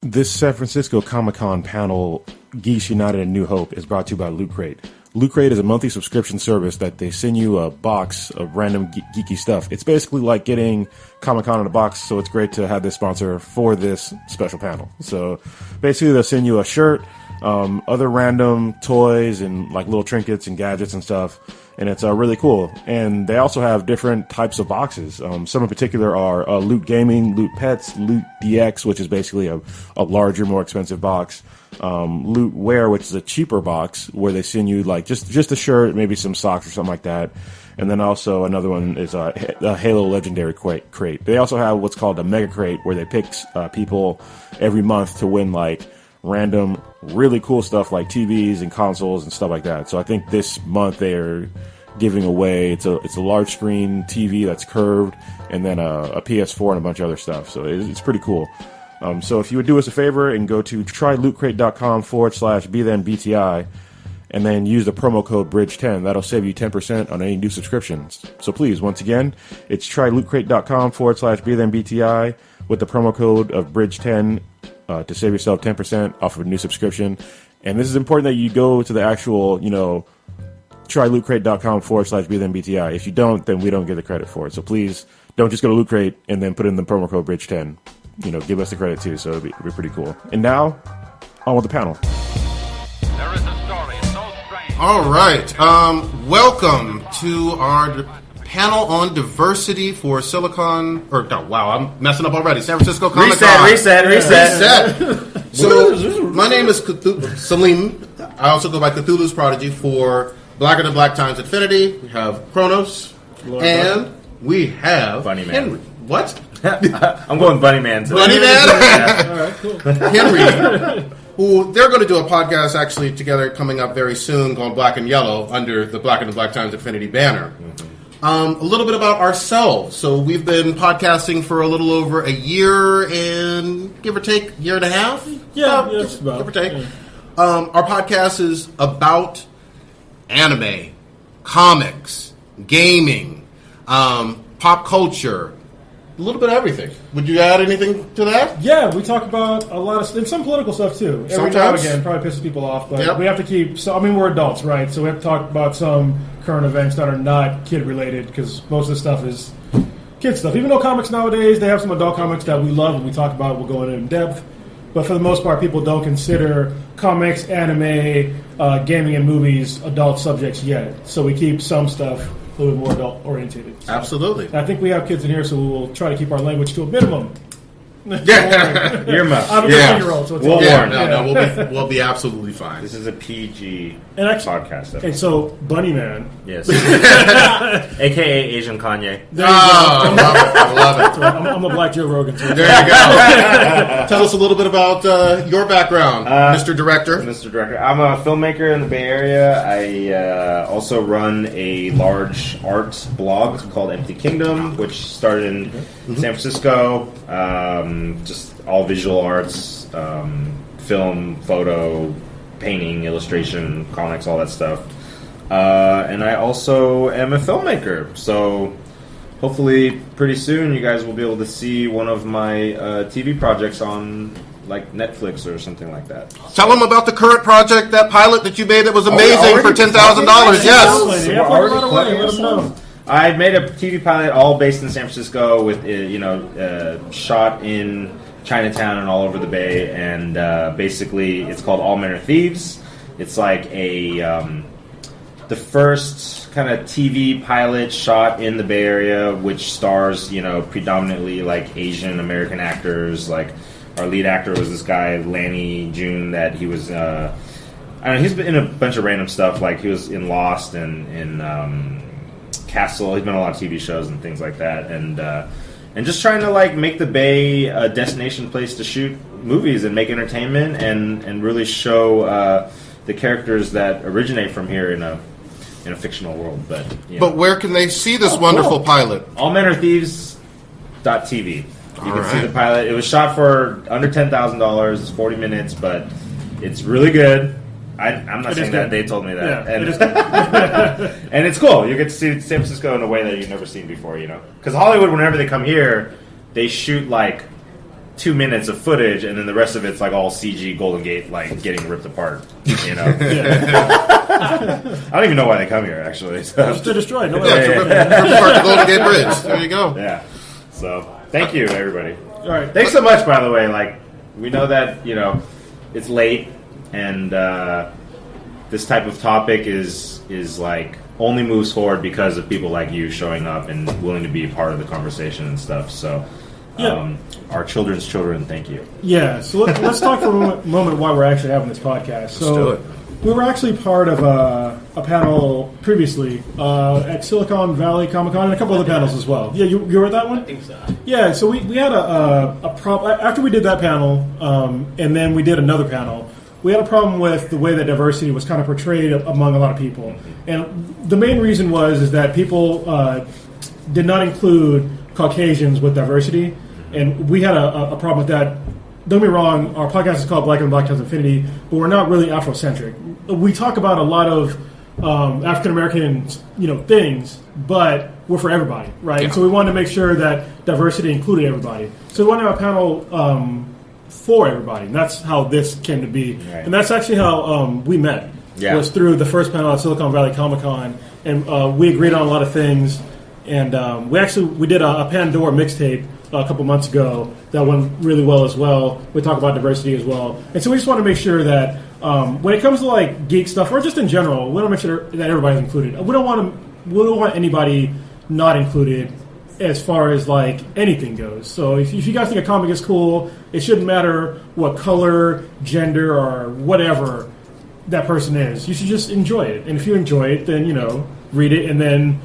This San Francisco Comic-Con panel, Geeks United and New Hope, is brought to you by Loot Crate. Loot Crate is a monthly subscription service that they send you a box of random geeky stuff. It's basically like getting Comic-Con in a box, so it's great to have this sponsor for this special panel. So basically they'll send you a shirt, other random toys and like little trinkets and gadgets and stuff. And it's really cool. And they also have different types of boxes. Some in particular are Loot Gaming, Loot Pets, Loot DX, which is basically a larger, more expensive box. Loot Wear, which is a cheaper box where they send you like just a shirt, maybe some socks or something like that. And then also another one is a Halo Legendary Crate. They also have what's called a Mega Crate where they pick people every month to win like random, really cool stuff like TVs and consoles and stuff like that. So I think this month they are giving away it's a large screen TV that's curved, and then a PS4 and a bunch of other stuff. So it's pretty cool. So if you would do us a favor and go to trylootcrate.com/BThenBTI and then use the promo code BRIDGE10, that'll save you 10% on any new subscriptions. So please, once again, it's trylootcrate.com/BThenBTI with the promo code of BRIDGE10 to save yourself 10% off of a new subscription. And this is important that you go to the actual, trylootcrate.com/BThenBTI. If you don't, then we don't get the credit for it. So please don't just go to Loot Crate and then put in the promo code BRIDGE10. Give us the credit too, so it'll be pretty cool. And now, on with the panel. There is a story so strange. All right. Welcome to our panel on diversity for Silicon. I'm messing up already. San Francisco Comic-Con. Reset. So, my name is Salim. I also go by Kr0nus and Prodigy for Blacker Than Black Times Infinity. We have Kr0nus. And we have Bunny Man. Henry. What? I'm going Bunny Man today. Bunny Man? Yeah. All right, cool. Henry, who they're going to do a podcast actually together coming up very soon called Black and Yellow under the Blacker Than Black Times Infinity banner. A little bit about ourselves. So we've been podcasting for a little over a year and give or take, year and a half? Yeah, give or take. Yeah. Our podcast is about anime, comics, gaming, pop culture, a little bit of everything. Would you add anything to that? Yeah, we talk about a lot of and some political stuff too. Every now and again, probably pisses people off, but we have to keep. So we're adults, right? So we have to talk about some current events that are not kid related because most of the stuff is kid stuff. Even though comics nowadays they have some adult comics that we love and we talk about, we'll go into in depth. But for the most part, people don't consider comics, anime, gaming, and movies adult subjects yet. So we keep some stuff a little bit more adult oriented. So Absolutely. I think we have kids in here, so we'll try to keep our language to a minimum. Yeah. Earmuffs. I'm a 15-year-old, so it's we'll be absolutely fine. This is a PG podcast. Episode. Okay, so Bunny Man. Yes. AKA Asian Kanye. I love it. So I'm a black Joe Rogan. So there you go. Tell us a little bit about your background, Mr. Director. Mr. Director. I'm a filmmaker in the Bay Area. I also run a large art blog called Empty Kingdom, which started in San Francisco. Just all visual arts, film, photo, painting, illustration, comics, all that stuff. And I also am a filmmaker. So hopefully pretty soon you guys will be able to see one of my TV projects on like Netflix or something like that. Tell them about the current project, that pilot that you made that was amazing for $10,000. Yes. I made a TV pilot all based in San Francisco with, shot in Chinatown and all over the Bay. And basically, it's called All Men Are Thieves. It's like the first kind of TV pilot shot in the Bay Area, which stars, predominantly like Asian American actors. Like our lead actor was this guy, Lanny June, that he was, he's been in a bunch of random stuff. Like he was in Lost and in Castle. He's been on a lot of TV shows and things like that, and just trying to like make the Bay a destination place to shoot movies and make entertainment and really show the characters that originate from here in a fictional world. But where can they see this wonderful pilot? allmenareThieves.tv. You can see the pilot. It was shot for under $10,000. It's 40 minutes, but it's really good. I'm not saying that. They told me that. Yeah, and it's cool. You get to see San Francisco in a way that you've never seen before, Because Hollywood, whenever they come here, they shoot like 2 minutes of footage, and then the rest of it's like all CG Golden Gate like getting ripped apart. You know, I don't even know why they come here actually. So. Just to destroy. No, Rip apart the Golden Gate Bridge. There you go. Yeah. So thank you, everybody. All right. Thanks so much, by the way. Like, we know that, you know, it's late, and this type of topic is like only moves forward because of people like you showing up and willing to be a part of the conversation and stuff. So, our children's children, thank you. Yeah. So let's talk for a moment why we're actually having this podcast. So do it. we were actually part of a panel previously at Silicon Valley Comic Con and a couple other panels as well. Yeah, you were at that one? I think so. Yeah, so we had a problem. After we did that panel, and then we did another panel, we had a problem with the way that diversity was kind of portrayed among a lot of people. And the main reason is that people did not include Caucasians with diversity, and we had a problem with that. Don't get me wrong, our podcast is called Black and Black Times Infinity, but we're not really Afrocentric. We talk about a lot of African American, things, but we're for everybody, right? Yeah. So we wanted to make sure that diversity included everybody. So we wanted to have a panel for everybody, and that's how this came to be. Right. And that's actually how we met. Yeah. Was through the first panel at Silicon Valley Comic Con, and we agreed on a lot of things. And we did a Pandora mixtape a couple months ago that went really well as well. We talk about diversity as well, and so we just want to make sure that when it comes to like geek stuff or just in general, we want to make sure that everybody's included. We don't want anybody not included as far as like anything goes. So if you guys think a comic is cool, it shouldn't matter what color, gender, or whatever that person is. You should just enjoy it, and if you enjoy it, then read it and then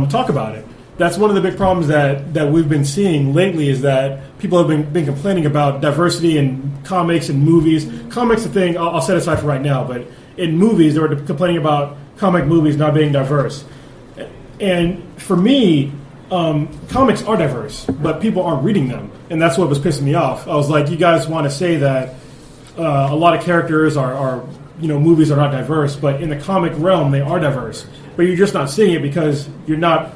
talk about it. That's one of the big problems that we've been seeing lately is that people have been complaining about diversity in comics and movies. Comics, the thing I'll set aside for right now, but in movies, they were complaining about comic movies not being diverse. And for me, comics are diverse, but people aren't reading them, and that's what was pissing me off. I was like, you guys want to say that a lot of characters are movies are not diverse, but in the comic realm, they are diverse. But you're just not seeing it because you're not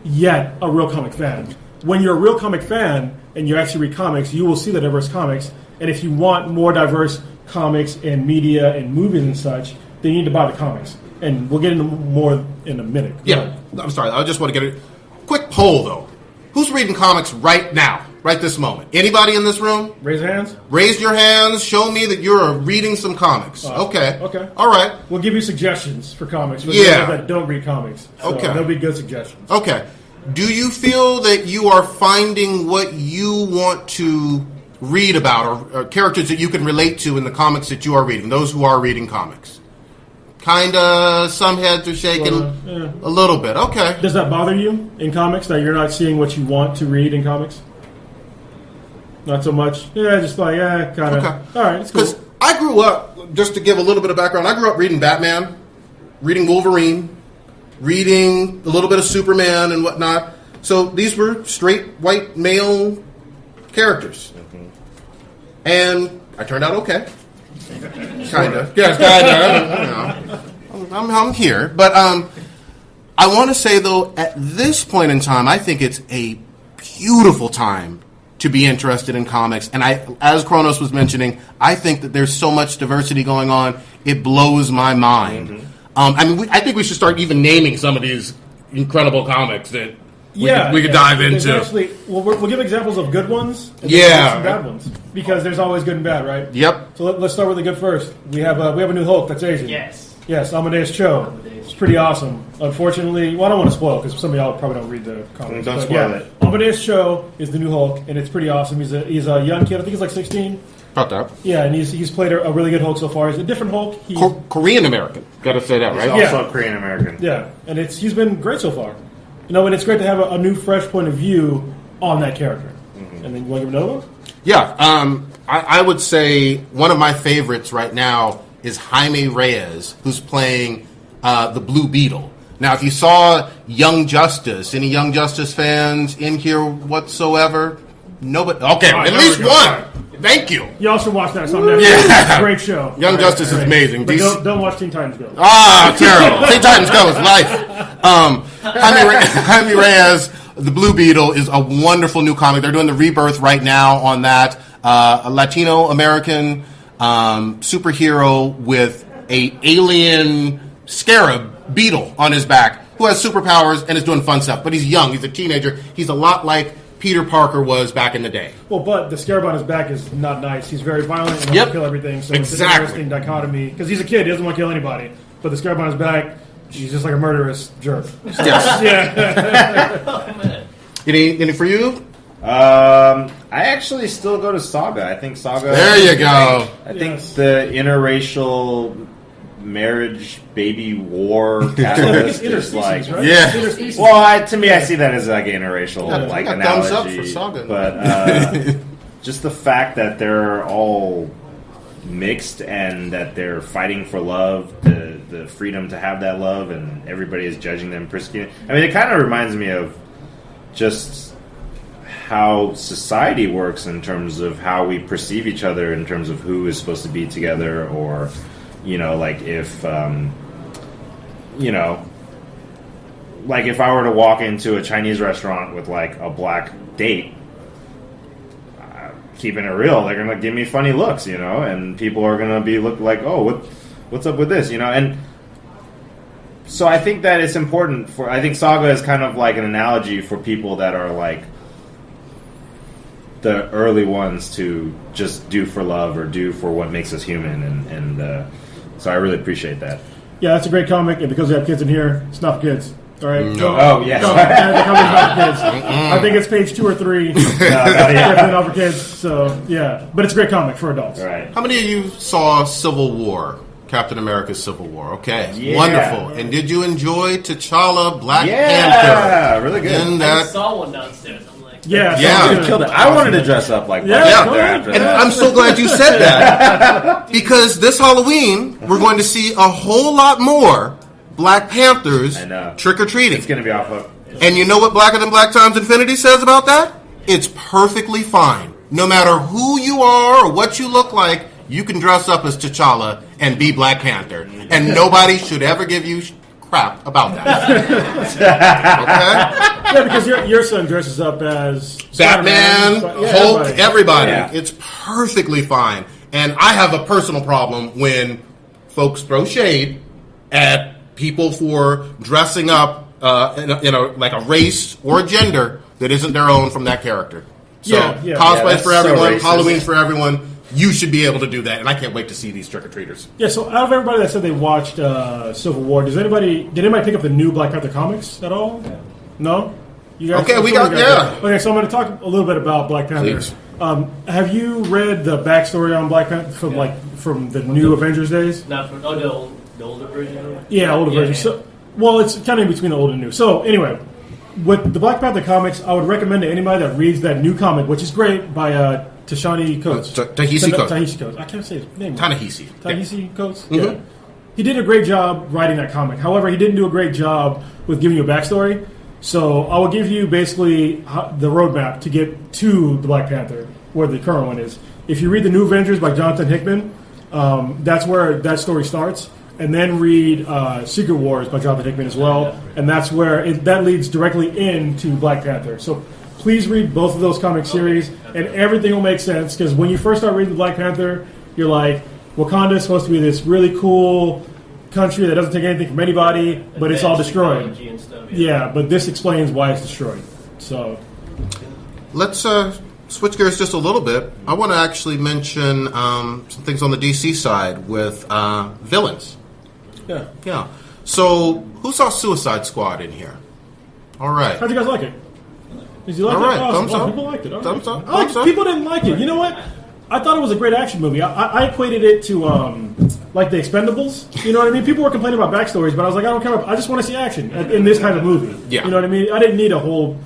yet a real comic fan. When you're a real comic fan and you actually read comics, you will see the diverse comics. And if you want more diverse comics and media and movies and such, then you need to buy the comics. And we'll get into more in a minute. Yeah, I'm sorry. I just want to get a quick poll, though. Who's reading comics right now, right this moment? Anybody in this room? Raise your hands. Raise your hands. Show me that you're reading some comics. Okay. Okay. All right. We'll give you suggestions for comics for Yeah. those that don't read comics. So Okay. They'll be good suggestions. Okay. Do you feel that you are finding what you want to read about or characters that you can relate to in the comics that you are reading, those who are reading comics? Kinda, some heads are shaking Yeah. a little bit. Okay. Does that bother you in comics that you're not seeing what you want to read in comics? Not so much. Yeah, just like kind of. Okay. All right, it's cool. Because I grew up, just to give a little bit of background, I grew up reading Batman, reading Wolverine, reading a little bit of Superman and whatnot. So these were straight white male characters. And I turned out okay. Kind of. Yeah, kind of. I'm here. But I want to say, though, at this point in time, I think it's a beautiful time to be interested in comics. And as Kr0nus was mentioning, I think that there's so much diversity going on, it blows my mind. I think we should start even naming some of these incredible comics that we could dive There's into. Actually, we'll give examples of good ones and Yeah. some bad ones. Because there's always good and bad, right? Yep. So let's start with the good first. We have a new Hulk that's Asian. Yes. Amadeus Cho. It's pretty awesome. Unfortunately, I don't want to spoil because some of y'all probably don't read the comics. Don't but spoil it. Amadeus Cho is the new Hulk, and it's pretty awesome. He's a young kid. I think he's like 16. About that. Yeah, and he's played a really good Hulk so far. He's a different Hulk. Korean American. Got to say that, right? He's Yeah. also Korean American. Yeah, and he's been great so far. And it's great to have a new, fresh point of view on that character. And then you want to give another one? Yeah. I would say one of my favorites right now is Jaime Reyes, who's playing the Blue Beetle. Now, if you saw Young Justice, any Young Justice fans in here whatsoever? Nobody. Okay, All right, at there least we go. one. Thank you. Y'all should watch that. It's on Netflix. Yeah. It's a great show. Young Justice is amazing. But DC don't watch Teen Titans Go. Ah, terrible. Teen Titans Go is life. Jaime Reyes The Blue Beetle is a wonderful new comic. They're doing the rebirth right now on that. A Latino American superhero with a alien scarab beetle on his back who has superpowers and is doing fun stuff. But he's young. He's a teenager. He's a lot like Peter Parker was back in the day. Well, but the scarab on his back is not nice. He's very violent and wants to kill everything. So it's an interesting dichotomy. Because he's a kid. He doesn't want to kill anybody. But the scarab on his back, he's just like a murderous jerk. So, Yes. Yeah. Any for you? I actually still go to Saga. I think Saga. There you go. I think the interracial marriage baby war catalyst is like, right? Yeah. Interspecies. well, to me, I see that as like interracial like I got thumbs up analogy. for Saga. But just the fact that they're all mixed and that they're fighting for love, the freedom to have that love, and everybody is judging them, persecuting. I mean, it kind of reminds me of just how society works in terms of how we perceive each other, in terms of who is supposed to be together, or like if like if I were to walk into a Chinese restaurant with like a black date, keeping it real, they're gonna give me funny looks, and people are gonna be look like, oh, what's up with this, and so I think that it's important I think Saga is kind of like an analogy for people that are like the early ones to just do for love or do for what makes us human, and so I really appreciate that. Yeah, that's a great comic, and because we have kids in here, it's not for kids. All right. No. Oh yes. The comic's not for kids. I think it's page 2 or 3. Definitely not for kids. So yeah, but it's a great comic for adults. All right. How many of you saw Civil War? Captain America's Civil War. Okay, Yeah. wonderful. And did you enjoy T'Challa, Black Yeah, Panther? really good. In I that, saw one downstairs. I'm like, Yeah. Yeah. sounds You good. killed it. I wanted to dress up like Yeah, Black yeah. Panther after and that. I'm so glad you said that because this Halloween we're going to see a whole lot more Black Panthers I know. trick or treating. It's going to be off of. And you know what Blacker Than Black Times Infinity says about that? It's perfectly fine. No matter who you are or what you look like, you can dress up as T'Challa and be Black Panther. And nobody should ever give you crap about that. Okay? Yeah, because your son dresses up as Batman, Spider-Man, yeah, Hulk, everybody. everybody. Yeah. It's perfectly fine. And I have a personal problem when folks throw shade at people for dressing up in a like a race or a gender that isn't their own from that character. So Yeah, yeah. cosplay's Yeah, for that's so everyone, racist. Halloween's for everyone. You should be able to do that, and I can't wait to see these trick-or-treaters. Yeah, so out of everybody that said they watched Civil War, did anybody pick up the new Black Panther comics at all? No? You guys, Okay, I'm we sure got- you guys yeah. did. Okay, so I'm going to talk a little bit about Black Panther. Please. Have you read the backstory on Black Panther from the new Avengers days? not for the older version. Of it? Yeah, older version. yeah. So, well, it's kind of in between the old and new. So anyway, with the Black Panther comics, I would recommend to anybody that reads that new comic, which is great, by Tashani Coates. Ta-Nehisi Coates. Ta-Nehisi Coates. I can't say his name. Ta-Nehisi. Ta-Nehisi Coates? Mhm. Yeah. He did a great job writing that comic. However, he didn't do a great job with giving you a backstory. So I will give you basically the roadmap to get to the Black Panther, where the current one is. If you read The New Avengers by Jonathan Hickman, that's where that story starts. And then read Secret Wars by Jonathan Hickman as well. And that's where that leads directly into Black Panther. So please read both of those comic series, and everything will make sense. Because when you first start reading Black Panther, you're like, Wakanda is supposed to be this really cool country that doesn't take anything from anybody, but it's all destroyed. Technology and stuff, Yeah, but this explains why it's destroyed. So, Let's switch gears just a little bit. I want to actually mention some things on the DC side with villains. yeah. Yeah. So, who saw Suicide Squad in here? All right. How'd you guys like it? Did you like All it? right, Awesome. thumbs Oh, up. people liked it. All right. Thumbs up, I liked thumbs up. People didn't like it. You know what? I thought it was a great action movie. I equated it to like the Expendables. You know what I mean? People were complaining about backstories, but I was like, I don't care. I just want to see action in this type of movie. Yeah. You know what I mean? I didn't need a whole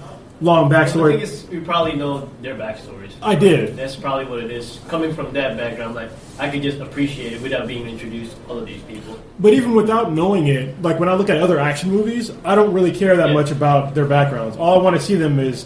long The thing backstory. is, we probably know their backstories. I did. That's probably what it is. Coming from that background, like I could just appreciate it without being introduced to all of these people. But even without knowing it, like when I look at other action movies, I don't really care that Yeah. much about their backgrounds. All I want to see them is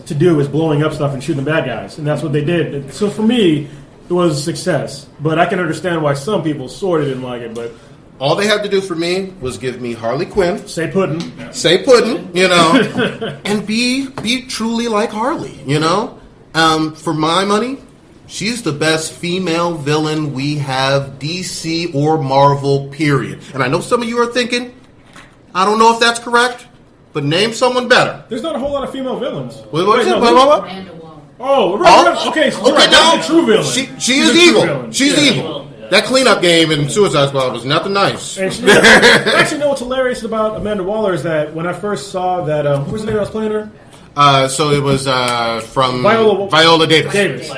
blowing up stuff and shooting the bad guys, and that's what they did. So for me, it was a success. But I can understand why some people sort of didn't like it. But All they had to do for me was give me Harley Quinn, Say pudding. say pudding, and be truly like Harley, For my money, she's the best female villain we have, DC or Marvel, period. And I know some of you are thinking, I don't know if that's correct, but name someone better. There's not a whole lot of female villains. What is it? Amanda Waller. Oh, right. Okay, so okay, that's a true villain. She She's is a true evil. villain. She's evil. That cleanup game in Suicide Squad was nothing nice. And actually, what's hilarious about Amanda Waller is that when I first saw that, who was the name I was playing her? So it was from Viola Davis.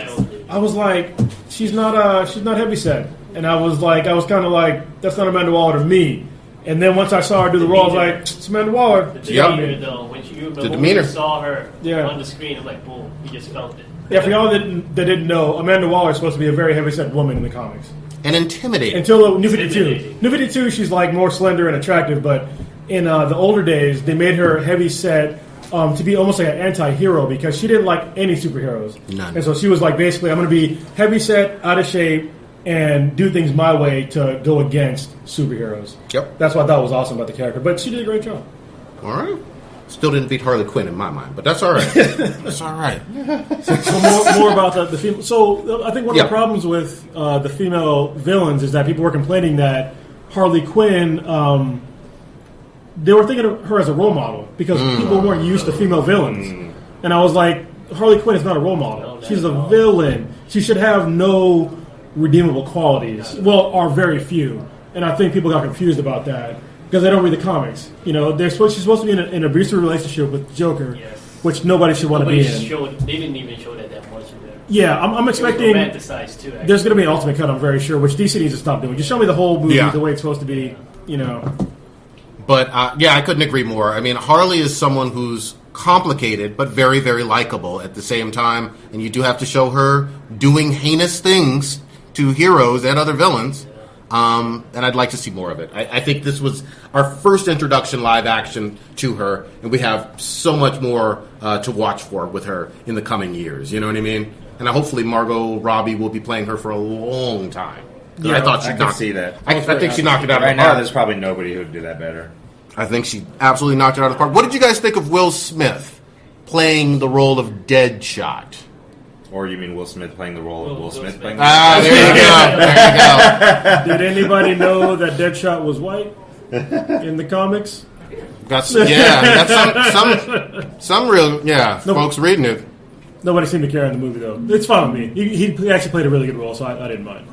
I was like, she's not heavyset, and I was kind of like, that's not Amanda Waller to me. And then once I saw her do the role, I was like, it's Amanda Waller. The demeanor, though, when you saw her on the screen, I'm like, boom, you just felt it. Yeah, for y'all that didn't know, Amanda Waller is supposed to be a very heavyset woman in the comics. And intimidating. Until New 52. New 52, she's like more slender and attractive, but in the older days, they made her heavyset to be almost like an anti-hero because she didn't like any superheroes. None. And so she was like, basically, I'm going to be heavyset, out of shape, and do things my way to go against superheroes. Yep. That's what I thought was awesome about the character. But she did a great job. All right. Still didn't beat Harley Quinn in my mind, but that's all right. That's all right. So more about the female. So I think one of the problems with the female villains is that people were complaining that Harley Quinn, they were thinking of her as a role model because people weren't used to female villains. And I was like, Harley Quinn is not a role model. She's a villain. She should have no redeemable qualities. Well, or very few. And I think people got confused about that. Because they don't read the comics. She's supposed to be in an abusive relationship with Joker, which nobody should want to be in. They didn't even show that much in there. Yeah, I'm expecting... It was romanticized, too, actually. There's going to be an ultimate cut, I'm very sure, which DC needs to stop doing. Just show me the whole movie the way it's supposed to be, But, I couldn't agree more. I mean, Harley is someone who's complicated, but very, very likable at the same time. And you do have to show her doing heinous things to heroes and other villains. And I'd like to see more of it. I think this was our first introduction live action to her, and we have so much more to watch for with her in the coming years. You know what I mean? And hopefully Margot Robbie will be playing her for a long time. Yeah, I can see that. I think she knocked it out of the right park. now. There's probably nobody who would do that better. I think she absolutely knocked it out of the park. What did you guys think of Will Smith playing the role of Deadshot? Or you mean Will Smith playing the role of Will Smith playing? Ah, there you go. There you go. Did anybody know that Deadshot was white in the comics? That's some real folks reading it. Nobody seemed to care in the movie, though. It's fine with me. He actually played a really good role, so I didn't mind.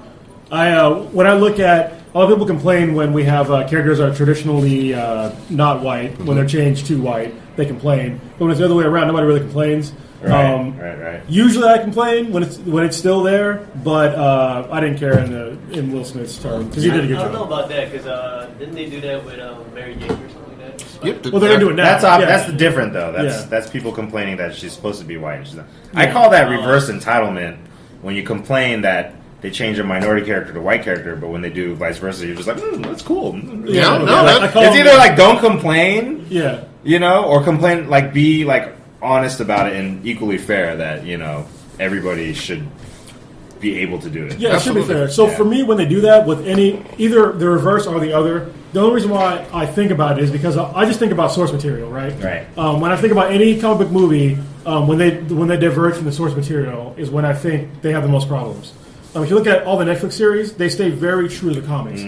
When I look at... A lot of people complain when we have characters that are traditionally not white. When they're changed to white, they complain. But when it's the other way around, nobody really complains. Right. Usually I complain when it's still there, but I didn't care in Will Smith's turn because he did a good job. I don't know about that because didn't they do that with Mary Jane or something like that? Yep. Well, they're going to do it now. That's the different though. That's people complaining that she's supposed to be white. And she's not. I call that reverse entitlement when you complain that they change a minority character to white character, but when they do vice versa, you're just like, that's cool. It's either like don't complain, or complain be like honest about it and equally fair that everybody should be able to do it. Yeah, it should be fair. So for me, when they do that with either the reverse or the other, the only reason why I think about it is because I just think about source material, right? Right. When I think about any comic book movie, when they diverge from the source material is when I think they have the most problems. If you look at all the Netflix series, they stay very true to the comics.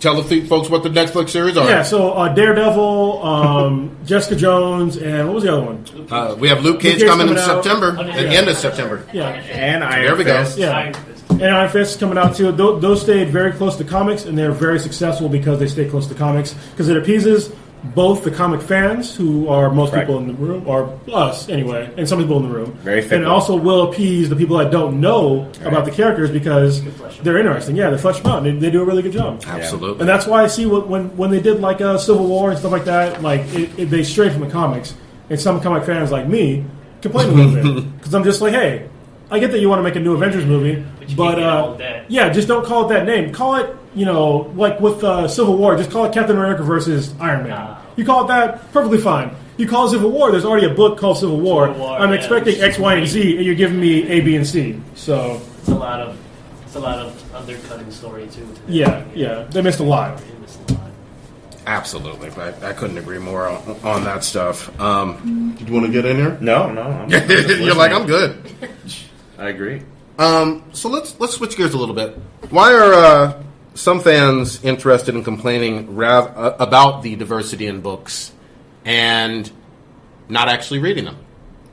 Tell the folks what the Netflix series are. Yeah, so Daredevil, Jessica Jones, and what was the other one? We have Luke Cage coming in September, at the end of September. Yeah, and Iron Fist. Yeah, and Iron Fist is coming out too. Those stayed very close to comics, and they're very successful because they stay close to comics because it appeases both the comic fans, who are most people in the room, or us anyway, and some people in the room. Very fickle. And it also will appease the people that don't know about the characters because they're interesting. Yeah, they flesh them out. And they do a really good job. Absolutely. And that's why I see when they did like Civil War and stuff like that, like they strayed from the comics. And some comic fans like me complain a little bit because I'm just like, hey, I get that you want to make a new Avengers movie, but just don't call it that name. Call it, like with Civil War, just call it Captain America versus Iron Man. You call it that, perfectly fine. You call it Civil War, there's already a book called Civil War. I'm expecting X, Y, and Z, and you're giving me A, B, and C. So it's a lot of a lot of undercutting story too. Yeah, they missed a lot. They missed a lot. Absolutely. I couldn't agree more on that stuff. Do you want to get in here? No. You're like, I'm good. I agree. So let's switch gears a little bit. Why are some fans interested in complaining about the diversity in books and not actually reading them?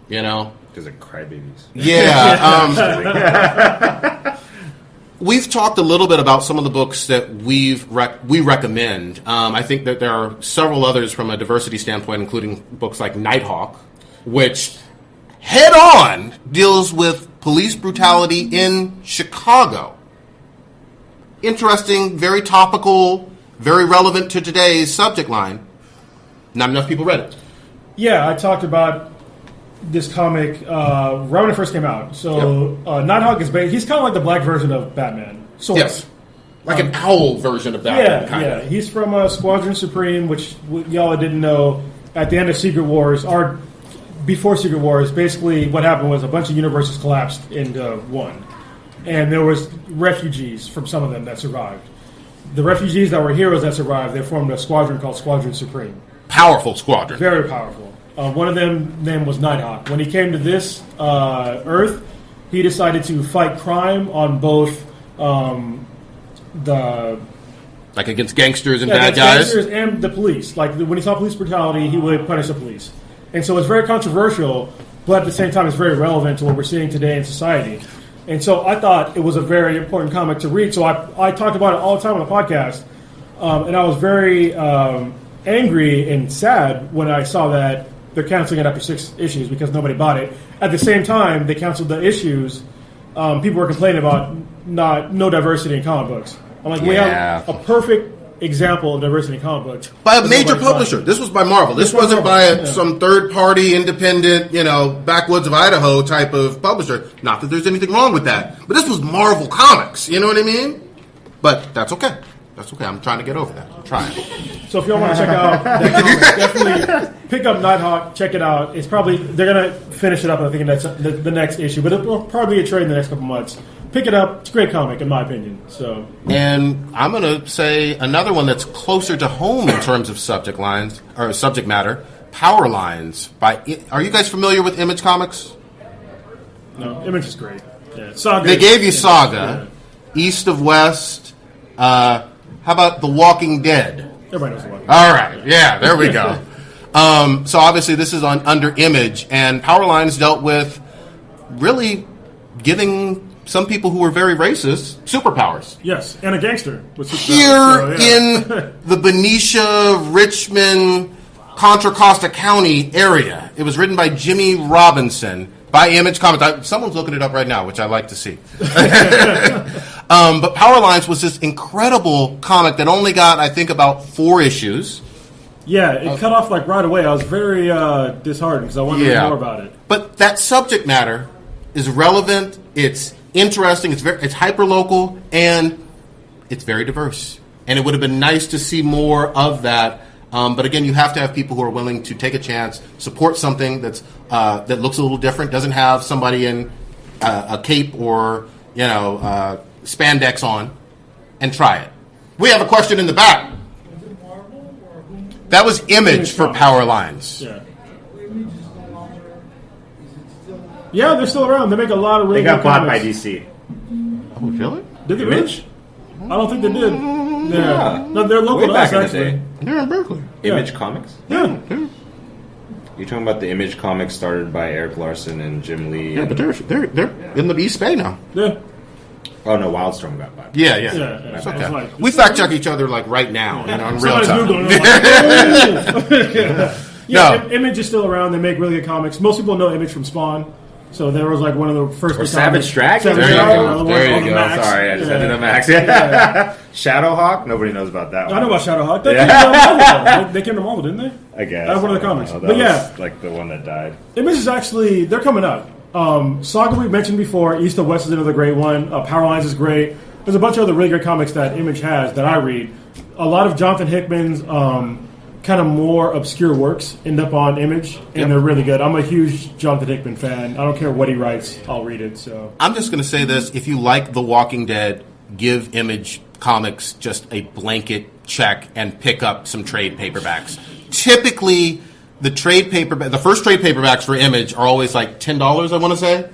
You know? Because they're crybabies. Yeah. We've talked a little bit about some of the books that we recommend. I think that there are several others from a diversity standpoint, including books like Nighthawk, which head-on deals with police brutality in Chicago. Interesting, very topical, very relevant to today's subject line. Not enough people read it. Yeah, I talked about this comic right when it first came out. So Nighthawk is he's kind of like the black version of Batman. Sort of. Yes. Like an owl version of Batman, kind of. He's from Squadron Supreme, which y'all didn't know. At the end of Secret Wars, or before Secret Wars, basically what happened was a bunch of universes collapsed into one. And there was refugees from some of them that survived. The refugees that were heroes that survived, they formed a squadron called Squadron Supreme. Powerful squadron. Very powerful. One of them name was Nighthawk. When he came to this Earth, he decided to fight crime on both like against gangsters and bad guys? Gangsters and the police. Like when he saw police brutality, he would punish the police. And so it's very controversial, but at the same time it's very relevant to what we're seeing today in society. And so I thought it was a very important comic to read. So I talked about it all the time on the podcast. And I was very angry and sad when I saw that they're canceling it after 6 issues because nobody bought it. At the same time, they canceled the issues. People were complaining about no diversity in comic books. I'm like, we have a perfect example of diversity in comic books. By a major publisher. This was by Marvel. This wasn't by some third-party, independent, backwoods of Idaho type of publisher. Not that there's anything wrong with that. But this was Marvel Comics. You know what I mean? But that's okay. That's okay. I'm trying to get over that. I'm trying. So if y'all want to check out that comic, definitely pick up Nighthawk. Check it out. It's probably they're gonna finish it up. I think that's the next issue, but it will probably be a trade in the next couple months. Pick it up. It's a great comic in my opinion. So, and I'm gonna say another one that's closer to home in terms of subject lines or subject matter. Power Lines are you guys familiar with Image Comics? No, Image is great. Yeah. Saga. They gave you Saga, East of West. How about The Walking Dead? Everybody knows The Walking Dead. All right, yeah, there we go. So obviously this is under Image, and Power Lines dealt with really giving some people who were very racist superpowers. Yes, and a gangster. Here in the Benicia, Richmond, Contra Costa County area. It was written by Jimmy Robinson by Image Comics. Someone's looking it up right now, which I like to see. But Power Lines was this incredible comic that only got, I think, about 4 issues. Yeah, it cut off like right away. I was very disheartened because I wanted to know more about it. But that subject matter is relevant. It's interesting. It's hyper-local, and it's very diverse. And it would have been nice to see more of that. But again, you have to have people who are willing to take a chance, support something that looks a little different, doesn't have somebody in a cape or spandex on, and try it. We have a question in the back. That was Image for Power Lines. Yeah, they're still around. They make a lot of really good comics. They got bought by DC. Oh, really? Did they Image? really? I don't think they did. Yeah. No, they're local Way to back us, in the actually. day. They're in Berkeley. Image Comics? Yeah. You're talking about the Image Comics started by Eric Larson and Jim Lee. Yeah, but they're in the East Bay now. Yeah. Oh, no, Wildstorm got bought. Yeah. It's Okay. like- We fact check each other like right now, in real Somebody's time. Googling. No. Image is still around. They make really good comics. Most people know Image from Spawn. So there was like one of the first. Or Savage Dragon. There you go. There you go. Sorry, I just ended up Max. Yeah. Shadowhawk? Nobody knows about that one. I know about Shadowhawk. They came to Marvel. They came to Marvel, didn't they? I guess. Out of one of the comics. That But was like the one that died. Image is actually, they're coming up. Saga we mentioned before. East of West is another great one. Power Lines is great. There's a bunch of other really great comics that Image has that I read. A lot of Jonathan Hickman's kind of more obscure works end up on Image, and they're really good. I'm a huge Jonathan Hickman fan. I don't care what he writes, I'll read it. So I'm just going to say this: if you like The Walking Dead, give Image Comics just a blanket check and pick up some trade paperbacks. Typically, the first trade paperbacks for Image are always like $10. I want to say.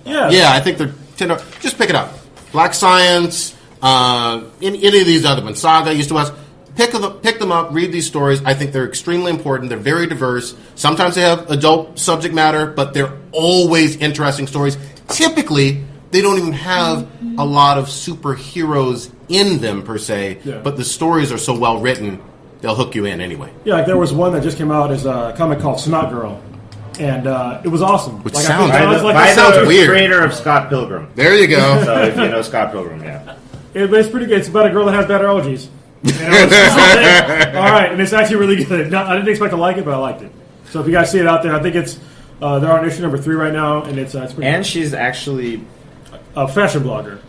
Yeah, I think they're $10. Just pick it up. Black Science, any of these other ones, Saga, East to West. Pick them up, read these stories. I think they're extremely important. They're very diverse. Sometimes they have adult subject matter, but they're always interesting stories. Typically, they don't even have a lot of superheroes in them, per se, but the stories are so well written, they'll hook you in anyway. Yeah, like there was one that just came out as a comic called Snot Girl, and it was awesome. Which like, sounds, sounds weird. Creator of Scott Pilgrim. There you go. So if you know Scott Pilgrim, it's pretty good. It's about a girl that has bad allergies. All right, and it's actually really good. No, I didn't expect to like it, but I liked it. So if you guys see it out there, I think it's they're on issue number 3 right now, and it's pretty. And good. she's actually A fashion blogger.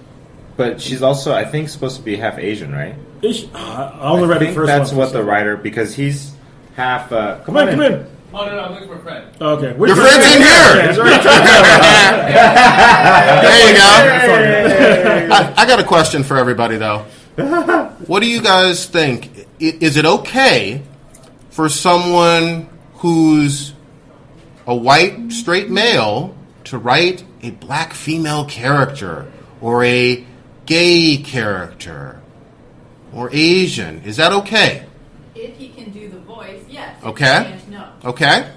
But she's also, I think, supposed to be half Asian, right? I only read the first that's one. what the writer, because he's half. Come in. Oh, no, I'm looking for a friend. Okay. Your friend's in here! There you go. I got a question for everybody, though. What do you guys think? Is it okay for someone who's a white, straight male to write a black female character or a gay character or Asian? Is that okay? If he can do the voice, yes. Okay. If he can't, no. Okay.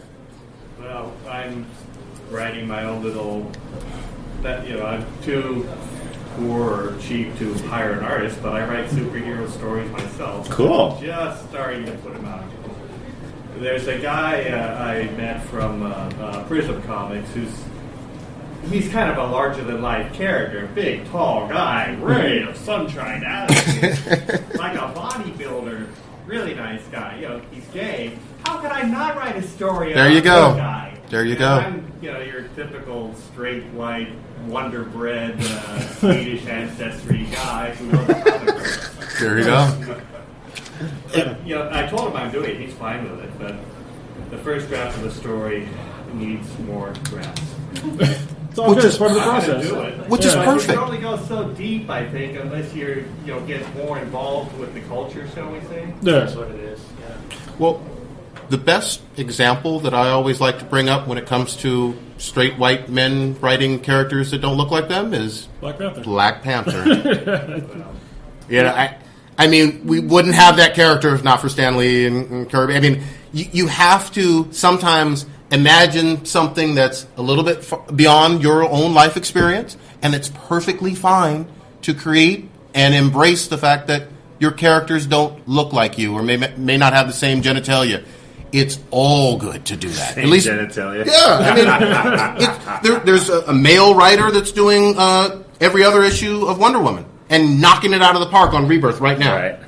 Well, I'm writing my own little. I'm too poor or cheap to hire an artist, but I write superhero stories myself. Cool. Just starting to put them out. There's a guy I met from Prism Comics he's kind of a larger-than-life character, big, tall guy, ray of sunshine attitude, like a bodybuilder, really nice guy. He's gay. How could I not write a story about that guy? There you go. I'm, your typical straight, white, Wonder Bread, Swedish ancestry guy who loves comic books. There you go. I told him I'm doing it. He's fine with it, but the first draft of the story needs more drafts. It's all good. It's part of the process. Which is perfect. You only go so deep, I think, unless you get more involved with the culture, shall we say? Yeah. That's what it is. Yeah. Well, the best example that I always like to bring up when it comes to straight white men writing characters that don't look like them is Black Panther. I mean, we wouldn't have that character if not for Stan Lee and Kirby. I mean, you have to sometimes imagine something that's a little bit beyond your own life experience, and it's perfectly fine to create and embrace the fact that your characters don't look like you or may not have the same genitalia. It's all good to do that. At least genitalia. Yeah, I mean, there's a male writer that's doing every other issue of Wonder Woman and knocking it out of the park on Rebirth right now. Right.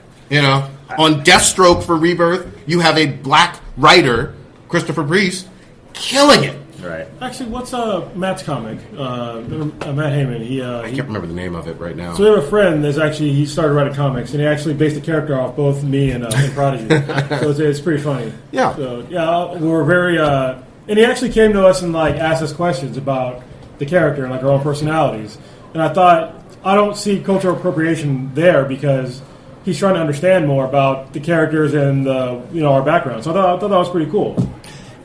On Deathstroke for Rebirth, you have a black writer, Christopher Priest, killing it. Right. Actually, what's Matt's comic? Matt Heyman. I can't remember the name of it right now. So we have a friend he started writing comics, and he actually based the character off both me and Prodigy. So it's pretty funny. Yeah. So we were very, and he actually came to us and asked us questions about the character and our own personalities. And I thought, I don't see cultural appropriation there because he's trying to understand more about the characters and our background. So I thought that was pretty cool.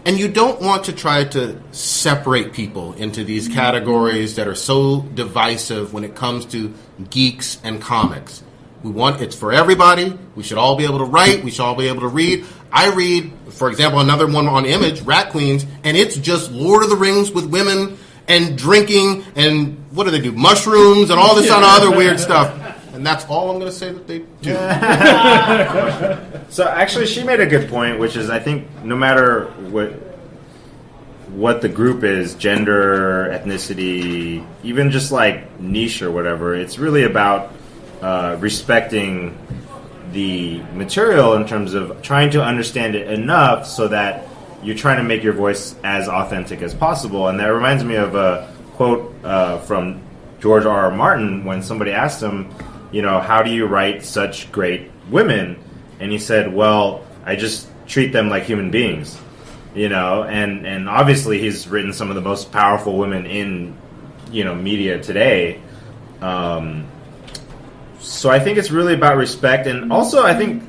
And you don't want to try to separate people into these categories that are so divisive when it comes to geeks and comics. It's for everybody. We should all be able to write. We should all be able to read. I read, for example, another one on Image, Rat Queens, and it's just Lord of the Rings with women and drinking and what do they do? Mushrooms and all this other weird stuff. And that's all I'm going to say that they do. So actually, she made a good point, which is I think no matter what the group is, gender, ethnicity, even just niche or whatever, it's really about respecting the material in terms of trying to understand it enough so that you're trying to make your voice as authentic as possible. And that reminds me of a quote from George R.R. Martin when somebody asked him, how do you write such great women? And he said, well, I just treat them like human beings, and obviously he's written some of the most powerful women in, media today. So I think it's really about respect, and also I think,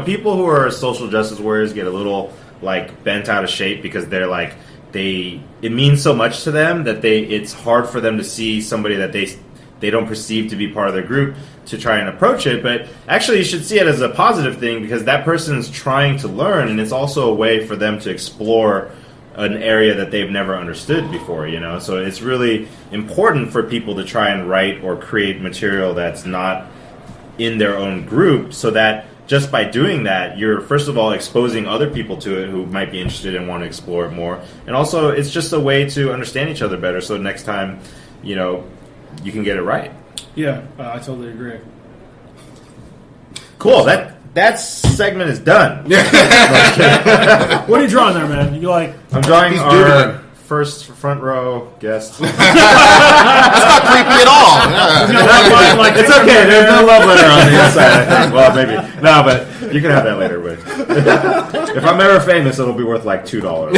people who are social justice warriors get a little like bent out of shape because they're like, it means so much to them that it's hard for them to see somebody that they don't perceive to be part of their group to try and approach it. But actually you should see it as a positive thing, because that person's trying to learn, and it's also a way for them to explore an area that they've never understood before, So it's really important for people to try and write or create material that's not in their own group, so that just by doing that, you're first of all exposing other people to it who might be interested and want to explore it more. And also it's just a way to understand each other better, so next time, you can get it right. Yeah, I totally agree. Cool. That segment is done. What are you drawing there, man? You like? I'm drawing our doodling. first front row guest. That's not creepy at all. Yeah. It's okay. There's no love letter on the inside, I think. Well, maybe. No, but you can have that later. But if I'm ever famous, it'll be worth like $2.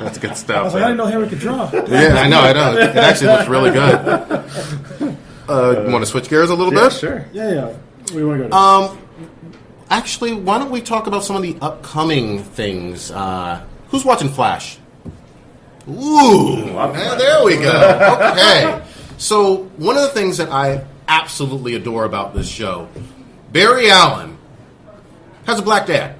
That's good I stuff. was like, I didn't know Henry could draw. Yeah, I know. It actually looks really good. You want to switch gears a little bit? Sure. Yeah. Where do you want to go to? Actually, why don't we talk about some of the upcoming things? Who's watching Flash? Ooh, there we go. Okay. So, one of the things that I absolutely adore about this show, Barry Allen has a black dad.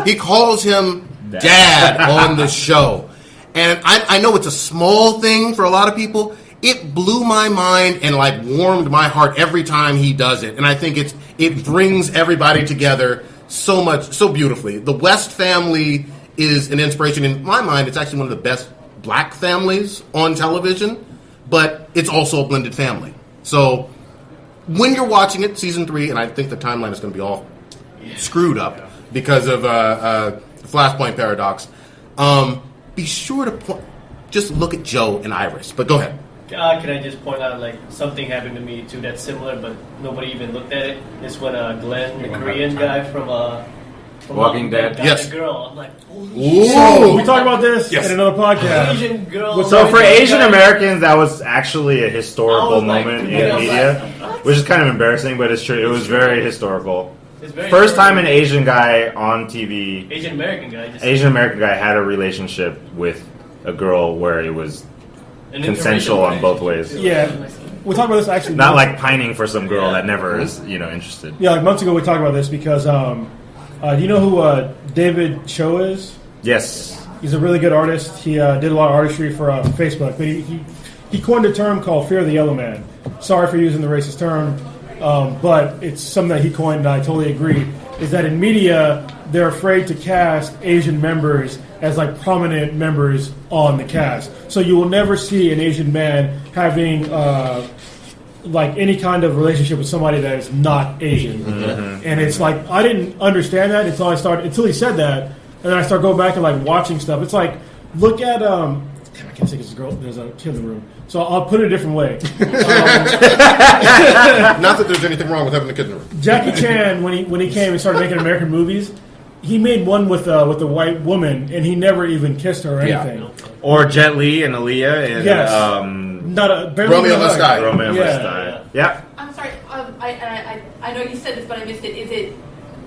He calls him Dad on the show. And I know it's a small thing for a lot of people. It blew my mind and like warmed my heart every time he does it. And I think it brings everybody together so beautifully. The West family is an inspiration. In my mind, it's actually one of the best black families on television, but it's also a blended family. So when you're watching it, season 3, and I think the timeline is going to be all screwed up because of Flashpoint paradox, be sure to just look at Joe and Iris. But go ahead. Can I just point out, like, something happened to me too that's similar, but nobody even looked at it? It's when Glenn, the Korean guy from Walking Dead. got Yes. the girl. I'm like, Ooh. So we talked about this in another podcast. Asian girl. So for Asian Americans, that was actually a historical I was like, moment dude, in I was media, like, which is kind of embarrassing, but it's true. It was very historical. It's very First time important. an Asian guy on TV, Asian American guy. Just Asian American guy had a relationship with a girl where it was an consensual interracial on both relationship, ways. too. Yeah, we talked about this actually. Not like pining for some girl that never is, interested. Yeah, like months ago we talked about this because do you know who David Cho is? Yes. He's a really good artist. He did a lot of artistry for Facebook, but he coined a term called "Fear of the Yellow Man." Sorry for using the racist term, but it's something that he coined, and I totally agree. Is that in media they're afraid to cast Asian members as like prominent members on the cast, so you will never see an Asian man having like any kind of relationship with somebody that is not Asian. Mm-hmm. And it's like I didn't understand that until he said that, and then I start going back and like watching stuff. It's like look at damn, I can't say it's a girl. There's a kid in the room, so I'll put it a different way. Not that there's anything wrong with having a kid in the room. Jackie Chan, when he came and started making American movies, he made one with a white woman, and he never even kissed her or anything. Or Jet Li and Aaliyah and Yes. Not a barely Romeo even a Must hug. Die. Romeo Yeah. Must Die. Yeah. I'm sorry. I know you said this, but I missed it.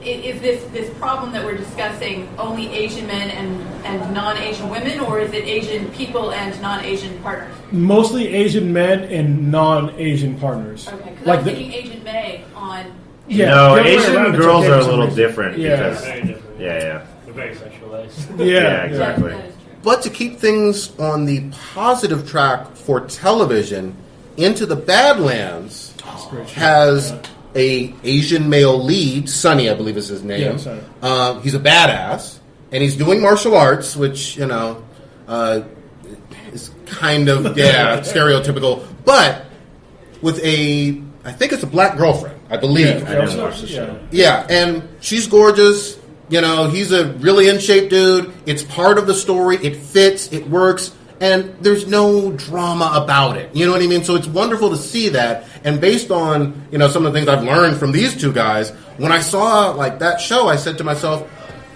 Is this problem that we're discussing only Asian men and non-Asian women, or is it Asian people and non-Asian partners? Mostly Asian men and non-Asian partners. Okay, because Like I'm the- thinking Asian May on. Yeah, No, the other way Asian around, it's girls okay are a for some little reason. different Yeah. because Very different. yeah. They're very sexualized. Yeah, exactly. That is true. But to keep things on the positive track for television, Into the Badlands has a Asian male lead, Sonny, I believe is his name. Yeah, Sonny. He's a badass, and he's doing martial arts, which is kind of stereotypical, but with I think it's a black girlfriend, I believe. I didn't watch the show. Yeah, and she's gorgeous. He's a really in shape dude. It's part of the story. It fits. It works. And there's no drama about it. You know what I mean? So it's wonderful to see that. And based on, some of the things I've learned from these two guys, when I saw like that show, I said to myself,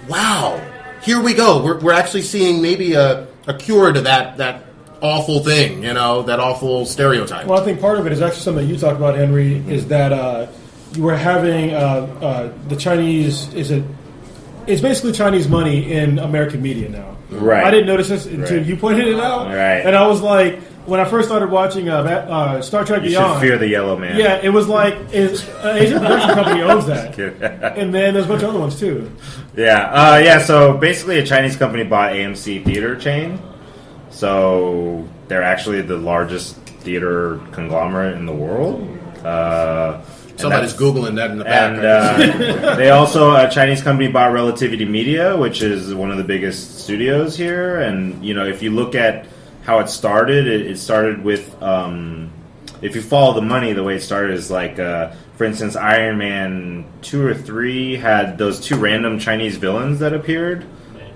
wow, here we go. We're actually seeing maybe a cure to that awful thing, that awful stereotype. Well, I think part of it is actually something that you talked about, Henry, is that you were having the Chinese, it's basically Chinese money in American media now. Right. I didn't notice this until you pointed it out. Right. And I was like, when I first started watching Star Trek You Beyond. should fear the yellow man. Yeah, it was like, Asian production company owns that. And then there's a bunch of other ones too. Yeah. So basically a Chinese company bought AMC theater chain. So they're actually the largest theater conglomerate in the world. Somebody's Googling that in the back. And they also, a Chinese company bought Relativity Media, which is one of the biggest studios here. And, if you look at how it started, it started with, if you follow the money, the way it started is like, for instance, Iron Man 2 or 3 had those 2 random Chinese villains that appeared.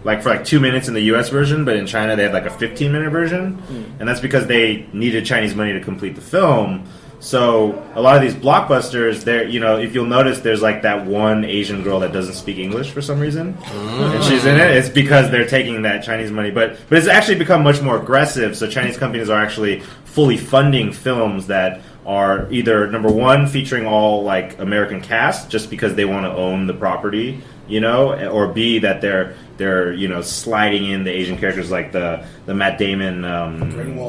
Like for 2 minutes in the U.S. version, but in China they had like a 15-minute version. And that's because they needed Chinese money to complete the film. So a lot of these blockbusters, if you'll notice, there's like that one Asian girl that doesn't speak English for some reason, and she's in it. It's because they're taking that Chinese money, but it's actually become much more aggressive. So Chinese companies are actually fully funding films that are either number one featuring all like American cast just because they want to own the property, or B that they're sliding in the Asian characters like the Matt Damon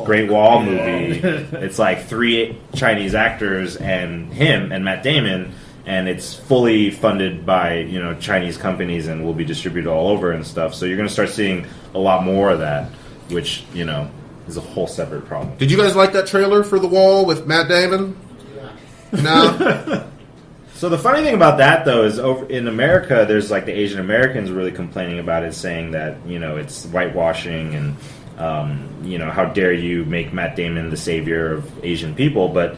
Great Wall movie. It's like 3 Chinese actors and him and Matt Damon, and it's fully funded by Chinese companies and will be distributed all over and stuff. So you're going to start seeing a lot more of that, which is a whole separate problem. Did you guys like that trailer for The Wall with Matt Damon? No. So the funny thing about that, though, is over in America, there's like the Asian Americans really complaining about it, saying that it's whitewashing and how dare you make Matt Damon the savior of Asian people. But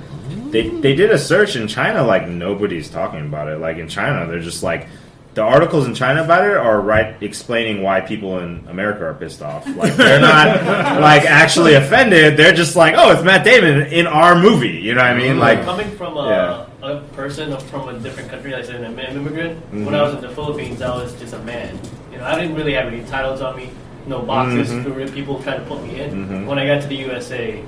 they did a search in China, like nobody's talking about it. Like in China, they're just like the articles in China about it are explaining why people in America are pissed off. Like they're not like actually offended. They're just like, oh, it's Matt Damon in our movie. You know what I mean? Like coming from a person from a different country, like an immigrant. When I was in the Philippines, I was just a man. I didn't really have any titles on me, no boxes. People trying to put me in. When I got to the USA,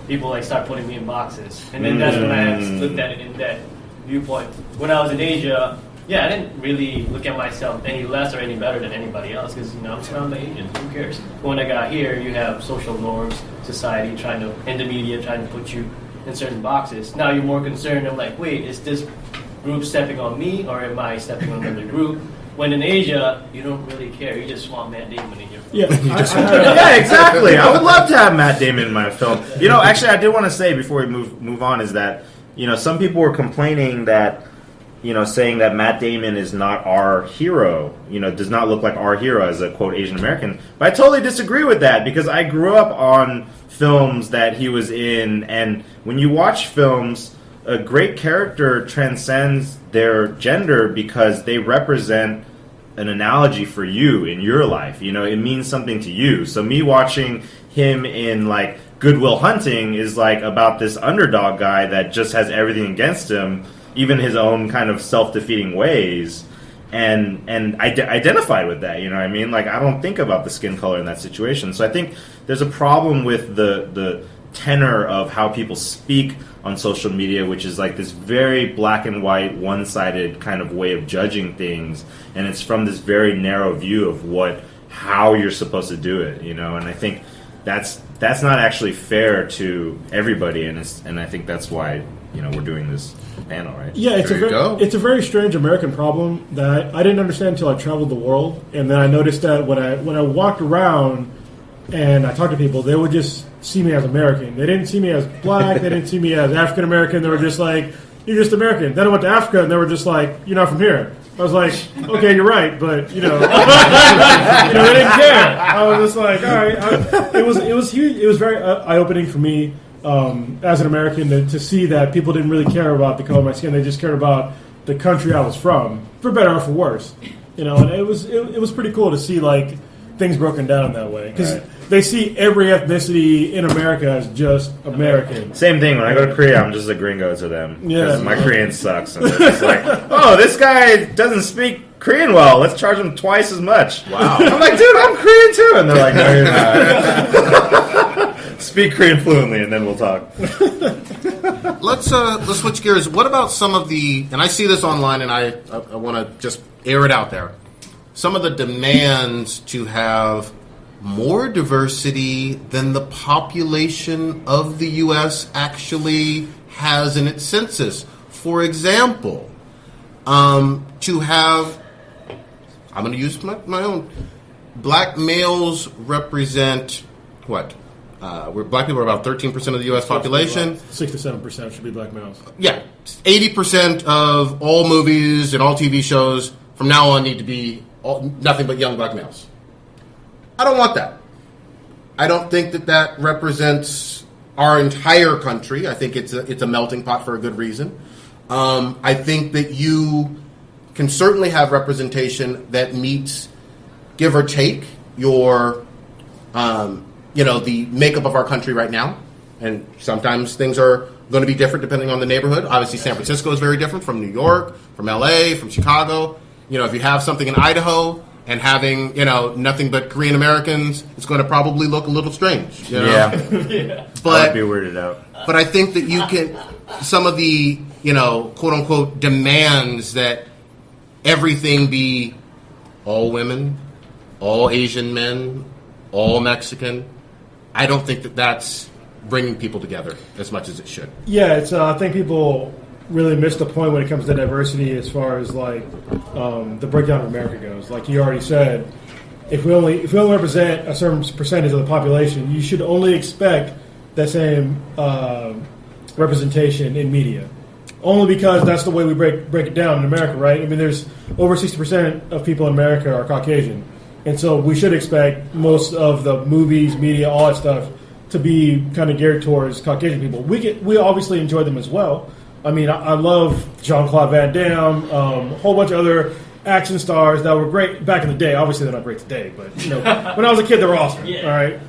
people start putting me in boxes, and then that's when I looked at it in that viewpoint. When I was in Asia. Yeah, I didn't really look at myself any less or any better than anybody else because, I'm surrounded by Asians. Who cares? But when I got here, you have social norms, society and the media trying to put you in certain boxes. Now you're more concerned. I'm like, wait, is this group stepping on me or am I stepping on another group? When in Asia, you don't really care. You just want Matt Damon in your film. Yeah, exactly. I would love to have Matt Damon in my film. Actually, I did want to say before we move on is that, some people were complaining that saying that Matt Damon is not our hero, does not look like our hero as a, quote, Asian American. But I totally disagree with that because I grew up on films that he was in, and when you watch films, a great character transcends their gender because they represent an analogy for you in your life. It means something to you. So me watching him in, like, Good Will Hunting is, like, about this underdog guy that just has everything against him, even his own kind of self-defeating ways, and I identified with that, you know what I mean? Like, I don't think about the skin color in that situation. So I think there's a problem with the tenor of how people speak on social media, which is like this very black and white, one-sided kind of way of judging things, and it's from this very narrow view of how you're supposed to do it, and I think that's not actually fair to everybody, and I think that's why we're doing this panel, right? Yeah, it's a very strange American problem that I didn't understand until I traveled the world, and then I noticed that when I walked around and I talked to people, they would just see me as American. They didn't see me as black. They didn't see me as African American. They were just like, "You're just American." Then I went to Africa, and they were just like, "You're not from here." I was like, "Okay, you're right," but they didn't care. I was just like, "All right." It was huge. It was very eye-opening for me. As an American, to see that people didn't really care about the color of my skin; they just cared about the country I was from, for better or for worse. And it was pretty cool to see like things broken down that way. Because they see every ethnicity in America as just American. Same thing. When I go to Korea, I'm just a gringo to them. Yeah. Because my Korean sucks. And they're just like, oh, this guy doesn't speak Korean well. Let's charge him twice as much. Wow. I'm like, dude, I'm Korean too. And they're like, no, you're not. Speak Korean fluently, and then we'll talk. Let's switch gears. What about some of the, and I see this online, and I want to just air it out there. Some of the demands to have more diversity than the population of the U.S. actually has in its census. For example, to have, I'm going to use my own, black males represent what? Black people are about 13% of the U.S. population. 6 to 7% should be black males. Yeah, 80% of all movies and all TV shows from now on need to be nothing but young black males. I don't want that. I don't think that represents our entire country. I think it's a melting pot for a good reason. I think that you can certainly have representation that meets, give or take, your the makeup of our country right now. And sometimes things are going to be different depending on the neighborhood. Obviously, San Francisco is very different from New York, from LA, from Chicago. If you have something in Idaho and having, nothing but Korean Americans, it's going to probably look a little strange. Yeah. But I'd be weirded out. But I think that you can, some of the, quote unquote demands that everything be all women, all Asian men, all Mexican. I don't think that that's bringing people together as much as it should. Yeah, it's. I think people really miss the point when it comes to diversity as far as like the breakdown of America goes. Like you already said, if we only represent a certain percentage of the population, you should only expect that same representation in media. Only because that's the way we break it down in America, right? I mean, there's over 60% of people in America are Caucasian. And so we should expect most of the movies, media, all that stuff to be kind of geared towards Caucasian people. We obviously enjoy them as well. I mean, I love Jean-Claude Van Damme, a whole bunch of other action stars that were great back in the day. Obviously, they're not great today, but when I was a kid, they were awesome. Yeah. All right.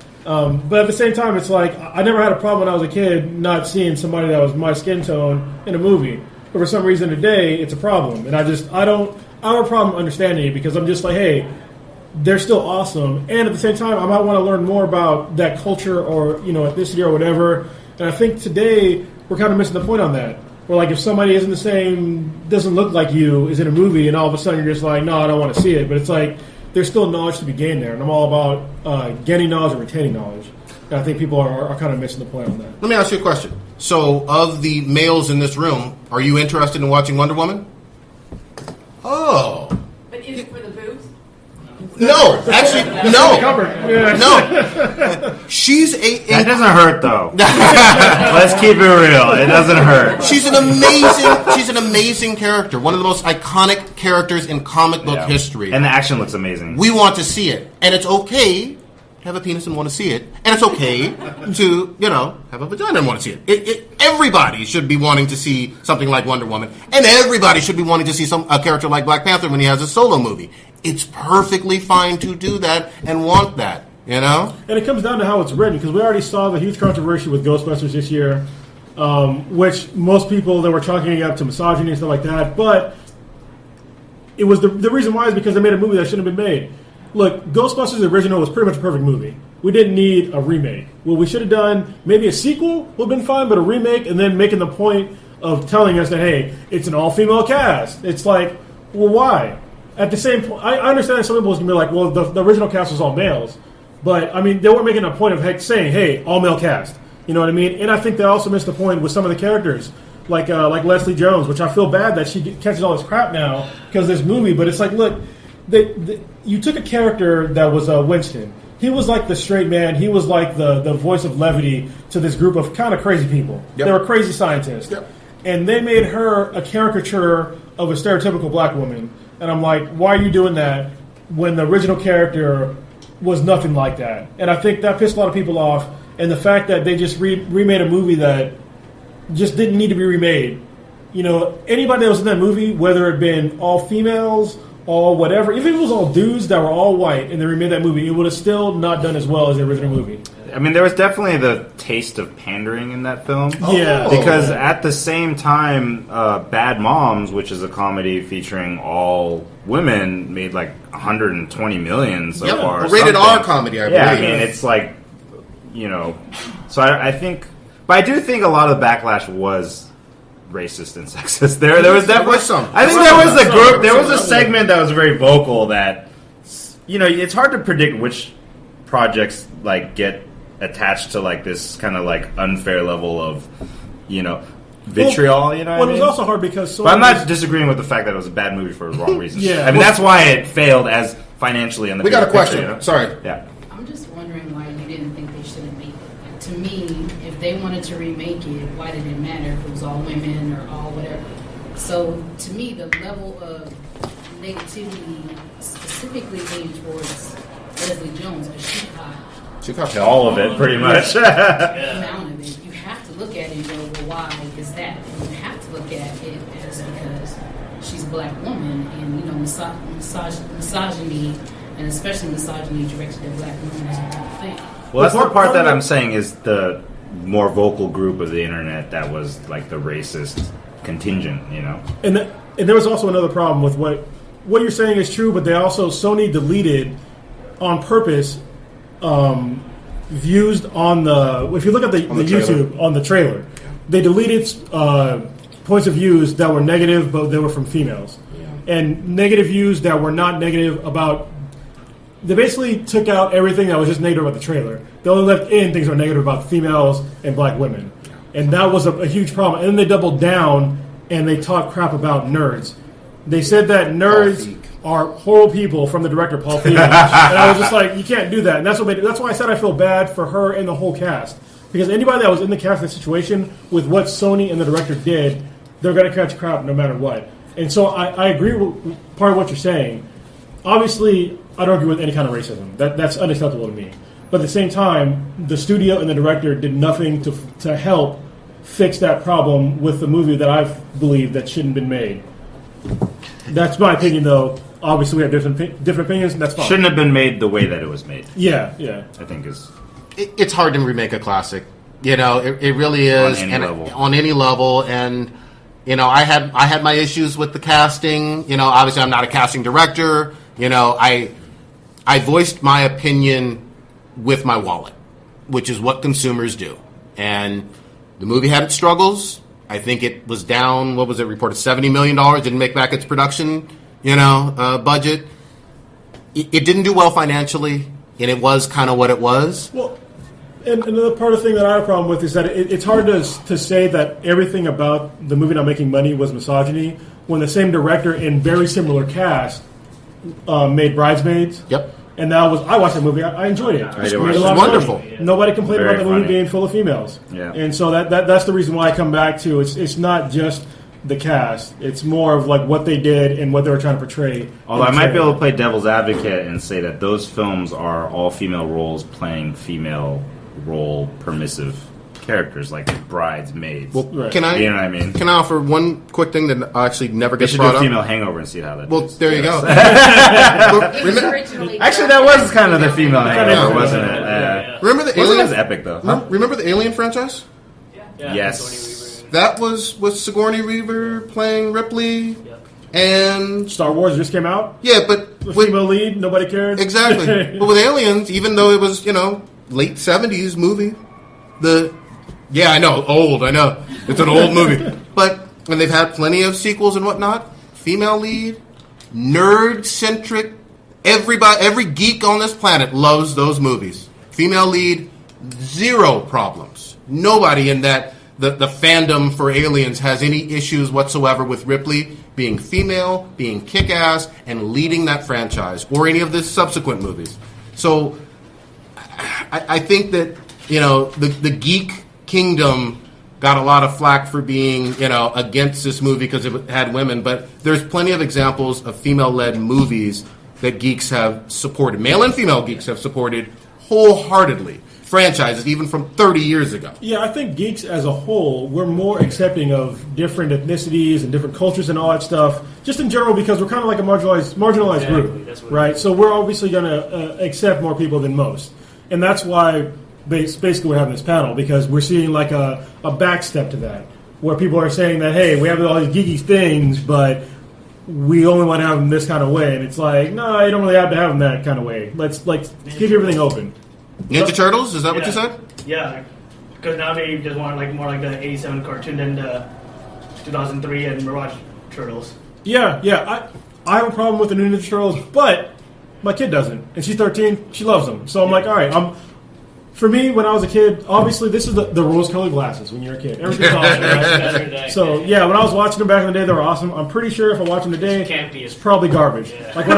But at the same time, it's like I never had a problem when I was a kid not seeing somebody that was my skin tone in a movie. But for some reason today, it's a problem, and I don't have a problem understanding it because I'm just like, hey, they're still awesome, and at the same time, I might want to learn more about that culture or ethnicity or whatever. And I think today we're kind of missing the point on that. Where like if somebody isn't the same, doesn't look like you, is in a movie, and all of a sudden you're just like, no, I don't want to see it. But it's like there's still knowledge to be gained there, and I'm all about gaining knowledge and retaining knowledge. And I think people are kind of missing the point on that. Let me ask you a question. So, of the males in this room, are you interested in watching Wonder Woman? Oh. But is it for the boobs? No, actually, no. Yeah. No. She's That doesn't hurt, though. Let's keep it real. It doesn't hurt. She's an amazing character. One of the most iconic characters in comic book history. And the action looks amazing. We want to see it. And it's okay to have a penis and want to see it. And it's okay to, have a vagina and want to see it. Everybody should be wanting to see something like Wonder Woman. And everybody should be wanting to see a character like Black Panther when he has a solo movie. It's perfectly fine to do that and want that, And it comes down to how it's written, because we already saw the huge controversy with Ghostbusters this year, which most people that were chalking it up to misogyny and stuff like that. But it was the reason why is because they made a movie that shouldn't have been made. Look, Ghostbusters original was pretty much a perfect movie. We didn't need a remake. What we should have done, maybe a sequel would have been fine, but a remake and then making the point of telling us that, hey, it's an all-female cast. It's like, well, why? At the same point, I understand that some people can be like, well, the original cast was all males. But, I mean, they weren't making a point of saying, hey, all-male cast. You know what I mean? And I think they also missed the point with some of the characters, like Leslie Jones, which I feel bad that she catches all this crap now because of this movie. But it's like, look, you took a character that was Winston. He was like the straight man. He was like the voice of levity to this group of kind of crazy people. Yep. They were crazy scientists. Yep. And they made her a caricature of a stereotypical black woman. And I'm like, why are you doing that when the original character was nothing like that? And I think that pissed a lot of people off. And the fact that they just remade a movie that just didn't need to be remade. Anybody that was in that movie, whether it had been all females all whatever, even if it was all dudes that were all white and they remade that movie, it would have still not done as well as the original movie. I mean, there was definitely the taste of pandering in that film. Yeah. Because at the same time, Bad Moms, which is a comedy featuring all women, made like $120 million so far. A rated R comedy, I believe. Yeah, I mean, it's like, so I think, but I do think a lot of the backlash was racist and sexist. There was definitely some. I think there was a group. There was a segment that was very vocal that, it's hard to predict which projects like get attached to like this kind of like unfair level of, vitriol. Well, it was also hard because. But I'm not disagreeing with the fact that it was a bad movie for the wrong reasons. Yeah, I mean that's why it failed as financially in the. We got a bigger question. picture, Sorry. Yeah. I'm just wondering why you didn't think they should have made it. To me, if they wanted to remake it, why did it matter if it was all women or all whatever? So to me, the level of negativity specifically aimed towards Leslie Jones, because she caught All of it, pretty much. the amount of it. You have to look at it and go, well, why is that? And you have to look at it as because she's a black woman, and misogyny, and especially misogyny directed at black women is a real thing. Well, that's the part that I'm saying is the more vocal group of the internet that was like the racist contingent, And there was also another problem with what you're saying is true, but Sony deleted on purpose views on if you look at the YouTube on the trailer, they deleted points of views that were negative, but they were from females, and negative views that were not negative about. They basically took out everything that was just negative about the trailer. They only left in things that were negative about females and black women. And that was a huge problem. And then they doubled down and they talked crap about nerds. They said that nerds are horrible people from the director, Paul Feig. And I was just like, you can't do that. And that's why I said I feel bad for her and the whole cast. Because anybody that was in the cast of the situation with what Sony and the director did, they're going to catch crap no matter what. And so I agree with part of what you're saying. Obviously, I don't agree with any kind of racism. That's unacceptable to me. But at the same time, the studio and the director did nothing to help fix that problem with the movie that I believe that shouldn't have been made. That's my opinion, though. Obviously, we have different opinions, and that's fine. Shouldn't have been made the way that it was made. Yeah. I think is. It's hard to remake a classic. It really is. On any level. And, I had my issues with the casting. Obviously, I'm not a casting director. I voiced my opinion with my wallet, which is what consumers do. And the movie had its struggles. I think it was down, what was it, reported $70 million, didn't make back its production, budget. It didn't do well financially, and it was kind of what it was. Well, and another part of the thing that I have a problem with is that it's hard to say that everything about the movie not making money was misogyny when the same director and very similar cast made Bridesmaids. Yep. And I watched that movie. I enjoyed it. It was wonderful. Nobody complained Very about the movie being full of females. Yeah. And so that's the reason why I come back to it's not just the cast. It's more of like what they did and what they were trying to portray. Although I might be able to play devil's advocate and say that those films are all female roles playing female role permissive characters like Bridesmaids. Well, Right. Can I? You know what I mean? Can I offer one quick thing that actually never They gets should do brought a up? female Hangover and see how that. Well, is. there you go. It was originally Actually, that was kind of the female Hangover, wasn't it? Remember the Wasn't Alien? as epic though. Remember the Alien franchise? Yes. That was with Sigourney Weaver playing Ripley, and Star Wars just came out. yeah, but The with, female lead, nobody cares. exactly. But with Aliens, even though it was late '70s movie, I know old. I know it's an old movie, but and they've had plenty of sequels and whatnot. Female lead, nerd centric. Every geek on this planet loves those movies. Female lead, zero problems. Nobody in that the fandom for Aliens has any issues whatsoever with Ripley being female, being kick-ass, and leading that franchise, or any of the subsequent movies. So I think that the geek kingdom got a lot of flack for being against this movie because it had women, but there's plenty of examples of female-led movies that geeks have supported. Male and female geeks have supported wholeheartedly. franchises, even from 30 years ago. Yeah, I think geeks as a whole, we're more accepting of different ethnicities and different cultures and all that stuff, just in general because we're kind of like a marginalized group, right? So we're obviously going to accept more people than most. And that's why basically we're having this panel, because we're seeing like a backstep to that, where people are saying that, hey, we have all these geeky things, but we only want to have them this kind of way. And it's like, no, you don't really have to have them that kind of way. Let's keep everything open. Ninja Turtles, is that what you said? Yeah, because now they just want like more like the '87 cartoon than the 2003 and Mirage Turtles. Yeah. I have a problem with the new Ninja Turtles, but my kid doesn't, and she's 13. She loves them, so I'm like, all right. For me, when I was a kid, obviously this is the rose-colored glasses when you're a kid. Everything's awesome, right? So yeah, when I was watching them back in the day, they were awesome. I'm pretty sure if I watch them today, it's probably garbage. Yeah. Like when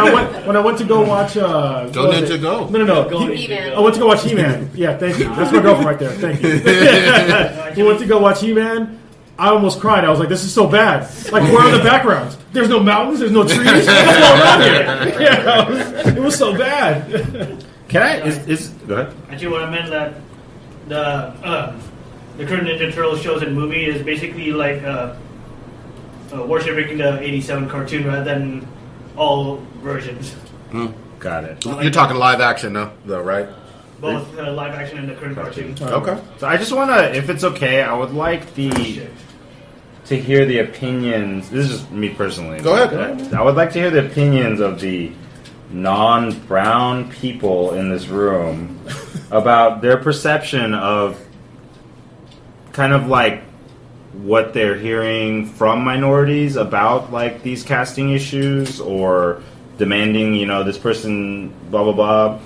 I went to go watch Go Ninja Go. No. He-Man. I went to go watch He-Man. Yeah, thank you. That's my girlfriend right there. Thank you. We went to go watch He-Man. I almost cried. I was like, this is so bad. Like, where are the backgrounds? There's no mountains. There's no trees. What's going on here? Yeah, it was so bad. Can I? Go ahead. Actually, what I meant that the current Ninja Turtles shows and movie is basically like worshiping the '87 cartoon rather than all versions. Got it. You're talking live action, though, right? Both live action and the current cartoon. Okay. So I just want to, if it's okay, I would like to hear the opinions. This is just me personally. Go ahead. I would like to hear the opinions of the non-brown people in this room about their perception of kind of like what they're hearing from minorities about like these casting issues or demanding, this person, blah, blah, blah.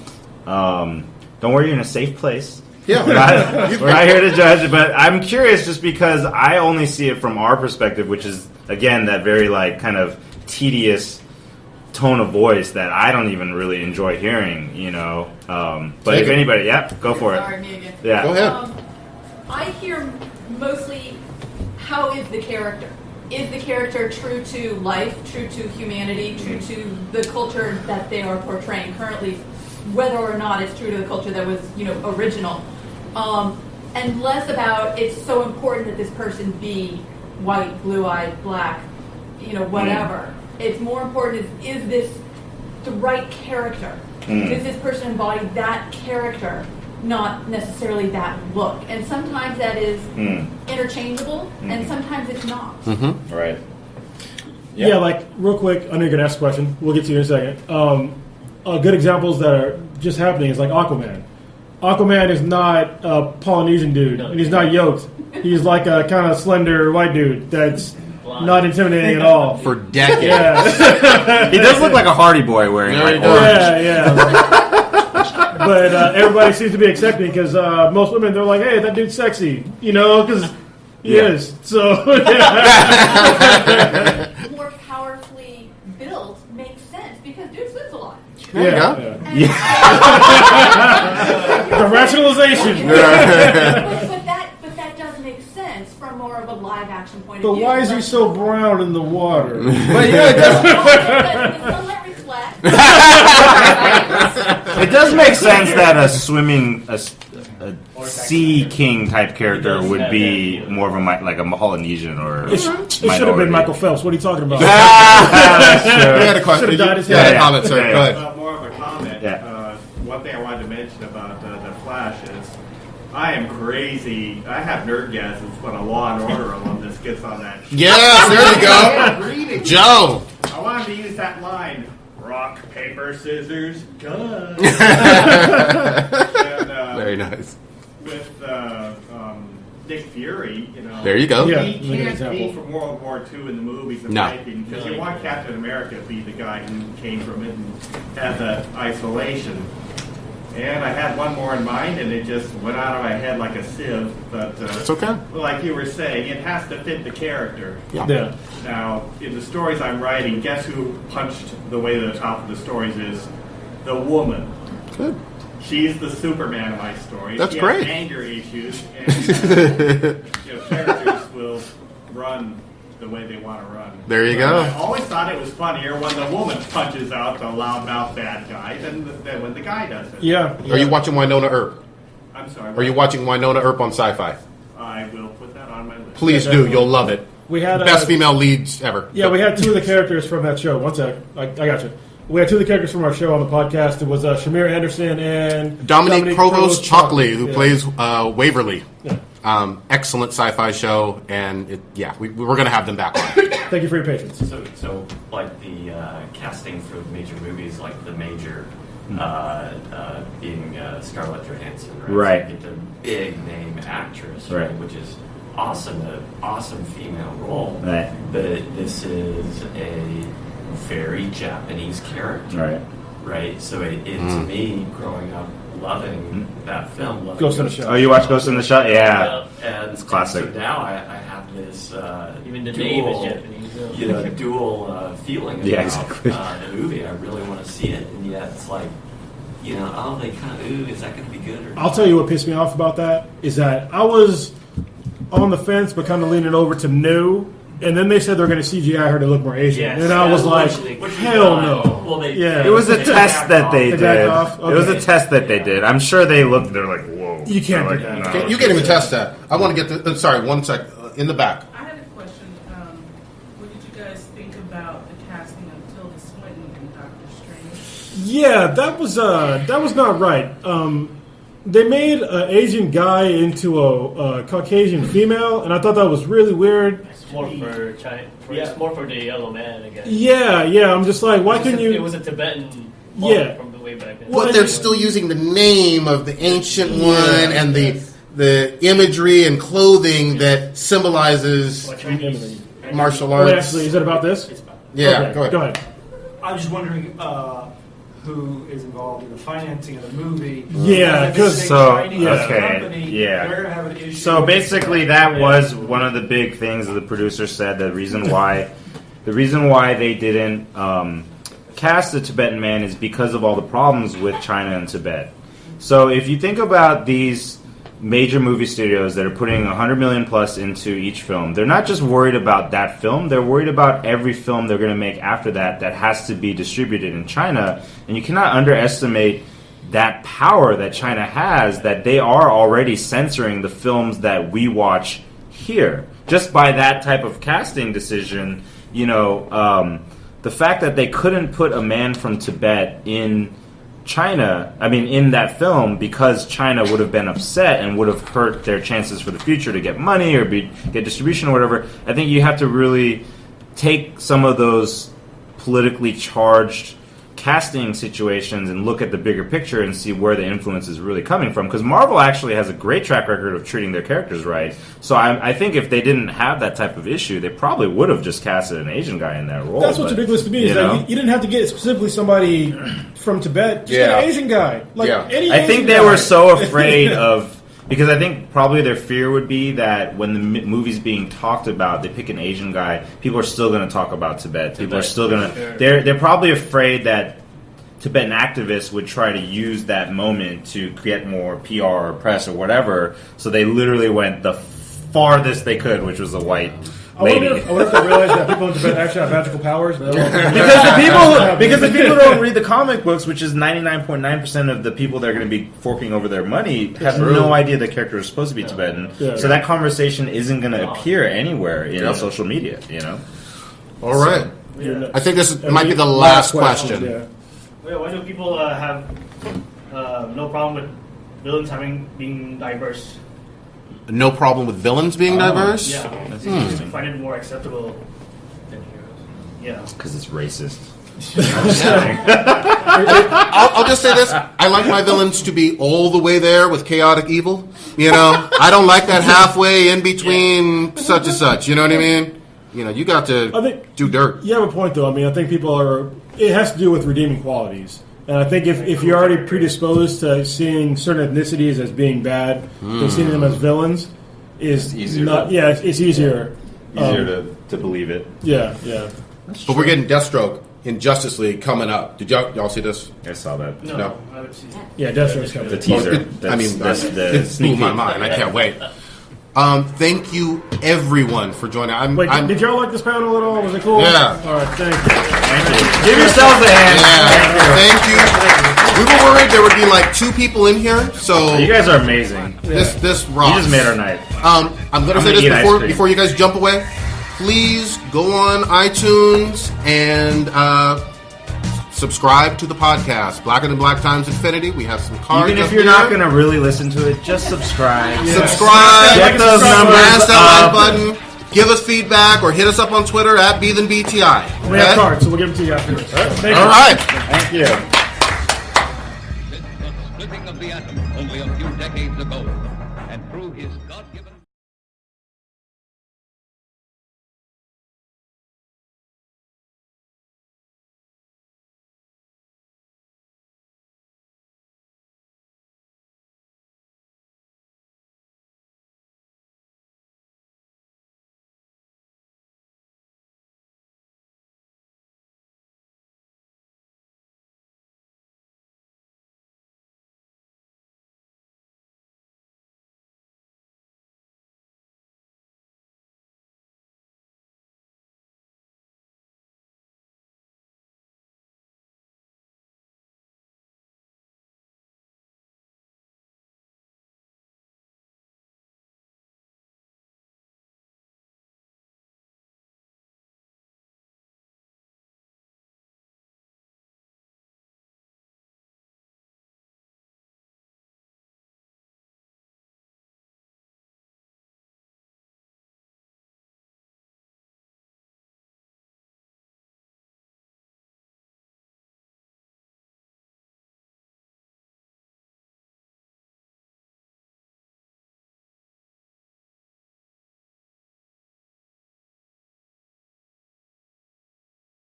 Don't worry, you're in a safe place. Yeah. We're not here to judge, but I'm curious just because I only see it from our perspective, which is, again, that very like kind of tedious tone of voice that I don't even really enjoy hearing, But if anybody, go for it. Sorry, me again. Yeah. Go ahead. I hear mostly, how is the character? Is the character true to life, true to humanity, true to the culture that they are portraying currently, whether or not it's true to the culture that was, original? And less about, it's so important that this person be white, blue-eyed, black, whatever. It's more important is this the right character? Does this person embody that character, not necessarily that look? And sometimes that is interchangeable, and sometimes it's not. Right. Yeah, like real quick, I know you're gonna ask a question. We'll get to you in a second. Good examples that are just happening is like Aquaman. Aquaman is not a Polynesian dude, and he's not yoked. He's like a kind of slender white dude that's not intimidating at all. For decades. Yeah. He does look like a Hardy Boy wearing like orange. Yeah. But everybody seems to be accepting because most women, they're like, hey, that dude's sexy, because he is. So, More powerfully built makes sense because dude swims a lot. There you go. The rationalization. But that does make sense from more of a live action point But of view. why is he so brown in the water? But it does. The sunlight reflects. It does make sense that a sea king type character would be more of like a Polynesian or It should have been Michael Phelps. What are you talking about? You had a question. Should have dyed his You had hair. a comment, sir. Go ahead. More of a comment. Yeah. One thing I wanted to mention about the Flash is I am crazy. I have nerdgasms when a Law and Order alumnus gets on that. Yes, there you go. Joe. I wanted to use that line: rock, paper, scissors, gun. Very nice. With Nick Fury, There you go. Yeah. he Good can't example. be from World War II in the movies and No. writing because you want Captain America to be the guy who came from it and had that isolation. And I had one more in mind, and it just went out of my head like a sieve. But It's okay. like you were saying, it has to fit the character. Yeah. Now, in the stories I'm writing, guess who punched the way to the top of the stories is the woman. Good. She's the Superman of my story. That's she great. Has anger issues, and characters will run the way they want to run. There you But go. I always thought it was funnier when the woman punches out the loudmouth bad guy than when the guy does it. Yeah. Are you watching Winona Earp? I'm sorry. Are you watching Winona Earp on Sci-Fi? I will put that on my list. Please do. You'll love it. We had Best female leads ever. Yeah, we had two of the characters from that show. One sec. I got you. We had two of the characters from our show on the podcast. It was Shamir Anderson and Dominique Provost Chalkley, who plays Waverly. Yeah. Excellent sci-fi show, and we're going to have them back on. Thank you for your patience. So like the casting for major movies, like the major being Scarlett Johansson, right? Right. So you get the big name actress, Right. Which is awesome, an awesome female role. Right. But this is a very Japanese character, Right. Right. So it to me, growing up, loving that film, loving Ghost in the Shell. Oh, you watch Ghost in the Shell? Yeah. and It's classic. So now I have this Even the dual, name is Japanese. Dual feeling about Yeah, exactly. the movie. I really want to see it, and yet it's like, oh, they kind of, is that going to be good? Or I'll tell you what pissed me off about that is that I was on the fence, but kind of leaning over to no. And then they said they're going to CGI her to look more Asian. Yes, and I was like, which hell is no. Well, Yeah. It was a test that they They did. backed off? It was a Okay. test that they did. I'm sure they looked. They're like, whoa. You can't They're do like, that. no. You can't even test that. I want to get the. Sorry, one sec. In the back. I had a question. What did you guys think about the casting of Tilda Swinton in Doctor Strange? Yeah, that was not right. They made an Asian guy into a Caucasian female, and I thought that was really weird. It's more for China. It's more for the yellow man, I guess. Yeah. I'm just like, why couldn't you? It was a Tibetan. Yeah. From the way back then. But they're still using the name of the ancient one and the imagery and clothing that symbolizes martial arts. Wait, actually, is it about this? Yeah, Okay, go ahead. I was just wondering who is involved in the financing of the movie. Yeah, If it's a So, Chinese okay, company, yeah. they're gonna have an issue. So basically, that was one of the big things that the producer said. The reason why they didn't cast the Tibetan man is because of all the problems with China and Tibet. So if you think about these major movie studios that are putting $100 million plus into each film, they're not just worried about that film, they're worried about every film they're going to make after that has to be distributed in China. And you cannot underestimate that power that China has, that they are already censoring the films that we watch here. Just by that type of casting decision, the fact that they couldn't put a man from Tibet in China, in that film, because China would have been upset and would have hurt their chances for the future to get money or get distribution or whatever. I think you have to really take some of those politically charged casting situations and look at the bigger picture and see where the influence is really coming from. Because Marvel actually has a great track record of treating their characters right. So I think if they didn't have that type of issue, they probably would have just casted an Asian guy in that role. That's what's ridiculous to me is that you didn't have to get specifically somebody from Tibet. Just get an Asian guy. I think they were so afraid of... Because I think probably their fear would be that when the movie's being talked about, they pick an Asian guy, people are still going to talk about Tibet. People are still going to... They're probably afraid that Tibetan activists would try to use that moment to get more PR or press or whatever, so they literally went the farthest they could, which was a white lady. I wonder if they realized that people in Tibet actually have magical powers. because the people who don't read the comic books, which is 99.9% of the people that are going to be forking over their money, have no idea the character is supposed to be Tibetan. Yeah. So that conversation isn't going to appear anywhere in social media. All right. I think this might be the last question. Yeah. Why do people have no problem with villains being diverse? No problem with villains being diverse? Yeah. That's interesting. I find it more acceptable than heroes. Yeah. Because it's racist. I'll just say this. I like my villains to be all the way there with chaotic evil. I don't like that halfway in between such and such. You know what I mean? You got to do dirt. You have a point, though. I think people are... It has to do with redeeming qualities. And I think if you're already predisposed to seeing certain ethnicities as being bad, then seeing them as villains is easier. It's easier. Easier to believe it. Yeah. But we're getting Deathstroke in Justice League coming up. Did y'all see this? I saw that. No. I would see it. Yeah, Deathstroke's coming. The teaser. It blew my mind. I can't wait. Thank you, everyone, for joining. Wait, did y'all like this panel at all? Was it cool? Yeah. All right, thank you. Thank you. Give yourselves a hand. Yeah. Thank you. We were worried there would be like 2 people in here, so You guys are amazing. this rocks. You just made our night. I'm going to say gonna eat this ice cream. before you guys jump away. Please go on iTunes and subscribe to the podcast, Black and Black Times Infinity. We have some cards. Even if up you're here. not going to really listen to it, just subscribe. Subscribe. Get those numbers Smash that up. like button. Give us feedback or hit us up on Twitter at BTI. We have cards, so we'll give them to you afterwards. Thank All you. right. Thank you. Since the splitting of the atom only a few decades ago, and through his God